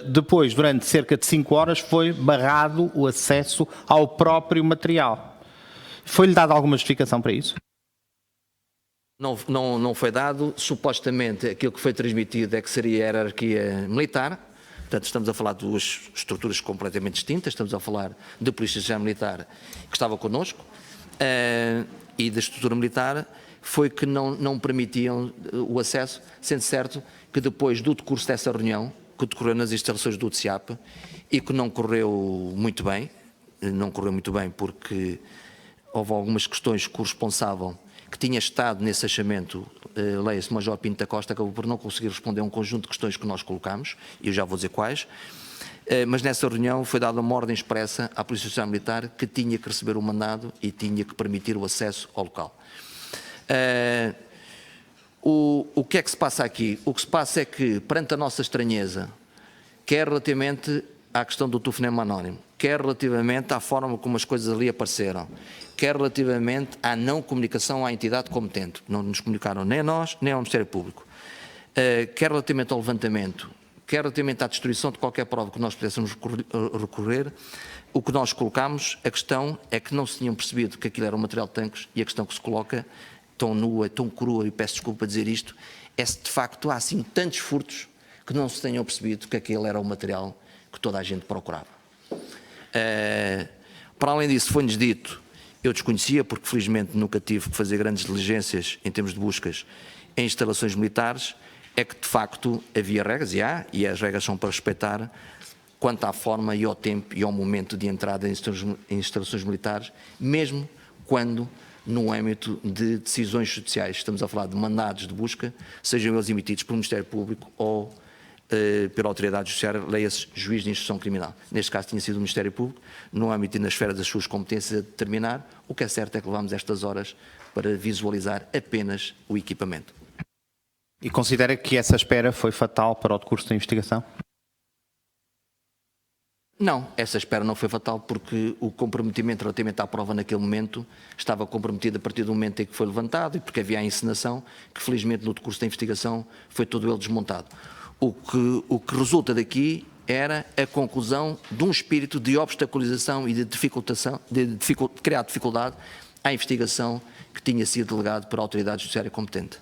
depois, durante cerca de 5 horas, foi barrado o acesso ao próprio material. Foi-lhe dada alguma justificação para isso? Não foi dado. Supostamente, aquilo que foi transmitido é que seria a hierarquia militar. Portanto, estamos a falar de duas estruturas completamente distintas. Estamos a falar da Polícia Judiciária Militar, que estava connosco, e da estrutura militar, foi que não permitiam o acesso, sendo certo que depois do decurso dessa reunião, que decorreu nas instalações do DSIAP, e que não correu muito bem porque houve algumas questões que o responsável, que tinha estado nesse achamento, leia-se Major Pinto da Costa, acabou por não conseguir responder a um conjunto de questões que nós colocámos, e eu já vou dizer quais, mas nessa reunião foi dada uma ordem expressa à Polícia Judiciária Militar que tinha que receber o mandado e tinha que permitir o acesso ao local. O que é que se passa aqui? O que se passa é que, perante a nossa estranheza, quer relativamente à questão do telefonema anónimo, quer relativamente à forma como as coisas ali apareceram, quer relativamente à não comunicação à entidade competente, não nos comunicaram nem a nós, nem ao Ministério Público, quer relativamente ao levantamento, quer relativamente à destruição de qualquer prova que nós pudéssemos recorrer, o que nós colocámos, a questão é que não se tinham percebido que aquilo era um material de tanques, e a questão que se coloca, tão nua, tão crua, e peço desculpa dizer isto, é se de facto há assim tantos furtos que não se tenham percebido que aquele era o material que toda a gente procurava. Para além disso, foi-nos dito, eu desconhecia, porque felizmente nunca tive que fazer grandes diligências em termos de buscas em instalações militares, é que de facto havia regras, e as regras são para respeitar, quanto à forma e ao tempo e ao momento de entrada em instalações militares, mesmo quando no âmbito de decisões judiciais, estamos a falar de mandados de busca, sejam eles emitidos pelo Ministério Público ou pela autoridade judiciária, leia-se juiz de instrução criminal. Neste caso tinha sido o Ministério Público, no âmbito e na esfera das suas competências a determinar. O que é certo é que levámos estas horas para visualizar apenas o equipamento. E considera que essa espera foi fatal para o decurso da investigação? Não, essa espera não foi fatal porque o comprometimento relativamente à prova naquele momento estava comprometido a partir do momento em que foi levantado e porque havia a encenação que felizmente no decurso da investigação foi todo ele desmontado. O que resulta daqui era a conclusão de um espírito de obstaculização e de criar dificuldade à investigação que tinha sido delegado por autoridade judiciária competente.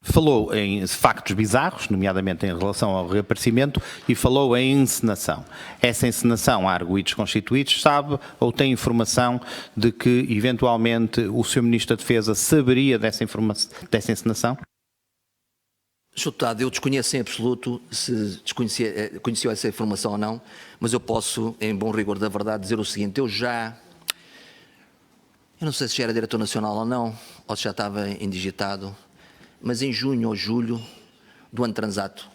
Falou em factos bizarros, nomeadamente em relação ao reaparecimento, e falou em encenação. Essa encenação há arguidos constituídos, sabe ou tem informação de que, eventualmente, o Sr. Ministro da Defesa saberia dessa encenação? Sr. Deputado, eu desconheço em absoluto se conhecia essa informação ou não, mas eu posso, em bom rigor da verdade, dizer o seguinte: eu não sei se já era diretor nacional ou não, ou se já estava indigitado, mas em junho ou julho do ano transato,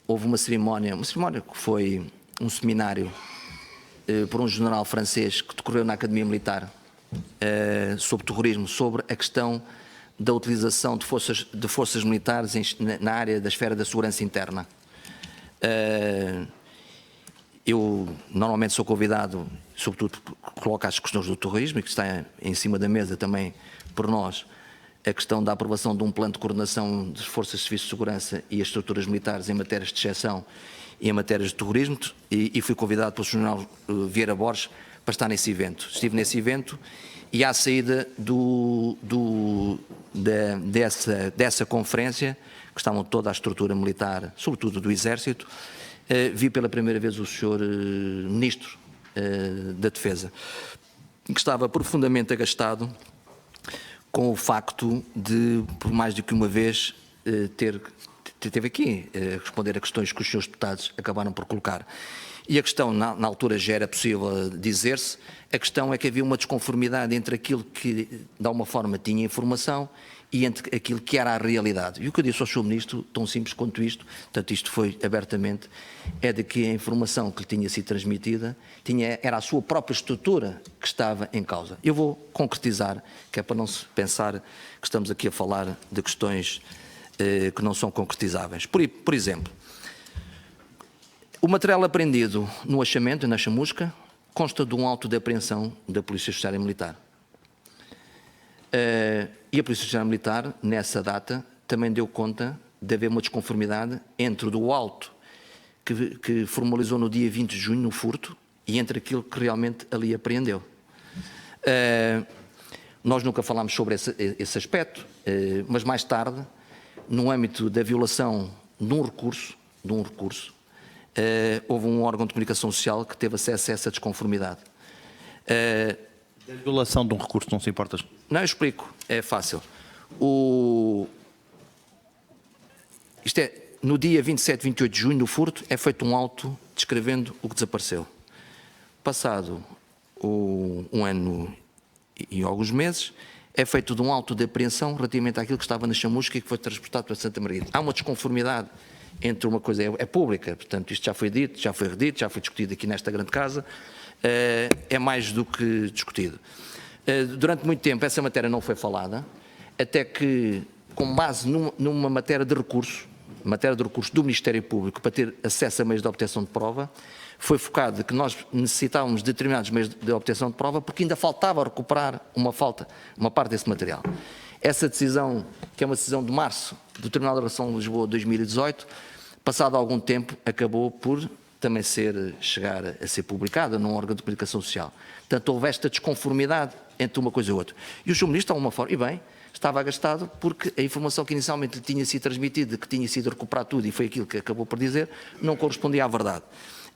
houve uma cerimónia que foi um seminário por um general francês que decorreu na Academia Militar sobre terrorismo, sobre a questão da utilização de forças militares na área da esfera da segurança interna. Eu normalmente sou convidado, sobretudo porque coloco as questões do terrorismo, e que está em cima da mesa também por nós, a questão da aprovação de um plano de coordenação das forças de serviço de segurança e as estruturas militares em matérias de exceção e em matérias de terrorismo, e fui convidado pelo General Vieira Borges para estar nesse evento. Estive nesse evento e à saída dessa conferência, que estavam toda a estrutura militar, sobretudo do Exército, vi pela primeira vez o Sr. Ministro da Defesa, que estava profundamente agastado com o facto de, por mais do que uma vez, teve aqui a responder a questões que os senhores deputados acabaram por colocar. E a questão, na altura já era possível dizer-se, a questão é que havia uma desconformidade entre aquilo que, de alguma forma, tinha informação e entre aquilo que era a realidade. E o que eu disse ao Sr. Ministro, tão simples quanto isto, portanto isto foi abertamente, é de que a informação que lhe tinha sido transmitida era a sua própria estrutura que estava em causa. Eu vou concretizar, que é para não se pensar que estamos aqui a falar de questões que não são concretizáveis. Por exemplo, o material apreendido no achamento, na chamusca, consta de um auto de apreensão da Polícia Judiciária Militar. E a Polícia Judiciária Militar, nessa data, também deu conta de haver uma desconformidade entre o auto que formalizou no dia 20 de junho, no furto, e entre aquilo que realmente ali apreendeu. Nós nunca falámos sobre esse aspecto, mas mais tarde, no âmbito da violação de um recurso, houve um órgão de comunicação social que teve acesso a essa desconformidade. A violação de um recurso, não se importa? Não, eu explico, é fácil. Isto é, no dia 27 e 28 de junho, no furto, é feito um auto descrevendo o que desapareceu. Passado um ano e alguns meses, é feito de um auto de apreensão relativamente àquilo que estava na chamusca e que foi transportado para Santa Margarida. Há uma desconformidade entre uma coisa, é pública, portanto isto já foi dito, já foi redito, já foi discutido aqui nesta grande casa, é mais do que discutido. Durante muito tempo essa matéria não foi falada, até que, com base numa matéria de recurso do Ministério Público para ter acesso a meios de obtenção de prova, foi focado que nós necessitávamos de determinados meios de obtenção de prova porque ainda faltava recuperar uma parte desse material. Essa decisão, que é uma decisão de março do Tribunal de Arração de Lisboa de 2018, passado algum tempo, acabou por também chegar a ser publicada num órgão de comunicação social. Portanto, houve esta desconformidade entre uma coisa e outra. E o Sr. Ministro, de alguma forma, e bem, estava agastado porque a informação que inicialmente lhe tinha sido transmitida, que tinha sido recuperar tudo, e foi aquilo que acabou por dizer, não correspondia à verdade.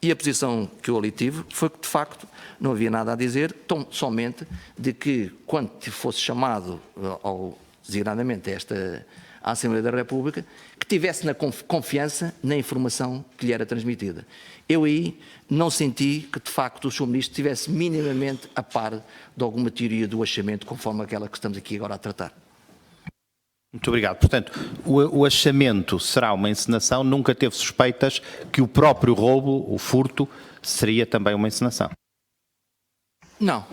E a posição que eu ali tive foi que, de facto, não havia nada a dizer, tão somente de que, quando fosse chamado, designadamente, à Assembleia da República, que tivesse confiança na informação que lhe era transmitida. Eu aí não senti que, de facto, o Sr. Ministro estivesse minimamente a par de alguma teoria do achamento, conforme aquela que estamos aqui agora a tratar. Muito obrigado. Portanto, o achamento será uma encenação, nunca teve suspeitas que o próprio roubo, o furto, seria também uma encenação? Não.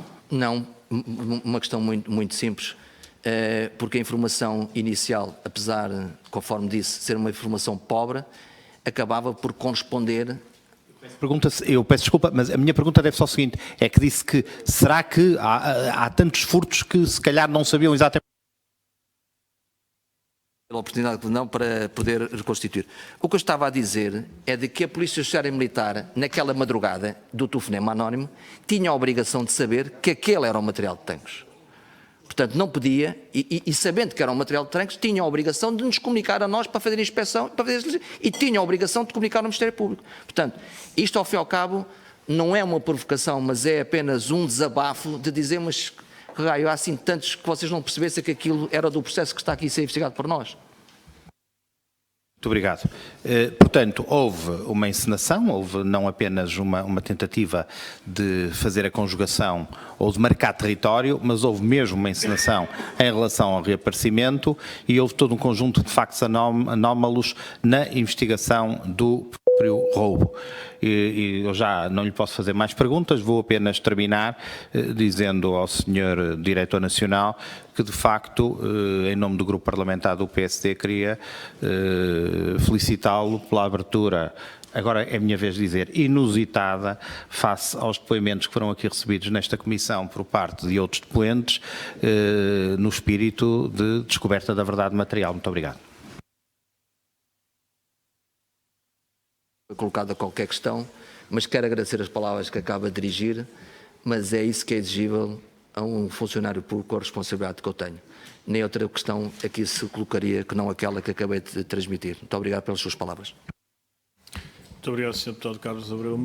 Uma questão muito simples, porque a informação inicial, apesar, conforme disse, ser uma informação pobre, acabava por corresponder... Eu peço desculpa, mas a minha pergunta deve ser o seguinte, é que disse que, será que há tantos furtos que se calhar não sabiam exatamente... Pela oportunidade que não para poder reconstituir. O que eu estava a dizer é de que a Polícia Judiciária Militar, naquela madrugada do telefonema anónimo, tinha a obrigação de saber que aquele era o material de tanques. Portanto, não podia, e sabendo que era um material de tanques, tinha a obrigação de nos comunicar a nós para fazer a inspeção e tinha a obrigação de comunicar ao Ministério Público. Portanto, isto ao fim e ao cabo não é uma provocação, mas é apenas um desabafo de dizer, mas raio, há assim tantos que vocês não percebessem que aquilo era do processo que está aqui a ser investigado por nós. Muito obrigado. Portanto, houve uma encenação, houve não apenas uma tentativa de fazer a conjugação ou de marcar território, mas houve mesmo uma encenação em relação ao reaparecimento e houve todo um conjunto de factos anómalos na investigação do próprio roubo. E eu já não lhe posso fazer mais perguntas, vou apenas terminar dizendo ao Sr. Diretor Nacional que, de facto, em nome do Grupo Parlamentar do PSD, queria felicitá-lo pela abertura, agora é a minha vez de dizer, inusitada, face aos depoimentos que foram aqui recebidos nesta comissão por parte de outros depoentes, no espírito de descoberta da verdade material. Muito obrigado. Foi colocada qualquer questão, mas quero agradecer as palavras que acaba de dirigir, mas é isso que é exigível a um funcionário público com a responsabilidade que eu tenho. Nem outra questão aqui se colocaria que não aquela que acabei de transmitir. Muito obrigado pelas suas palavras. Muito obrigado, Sr. Deputado Carlos Abreu.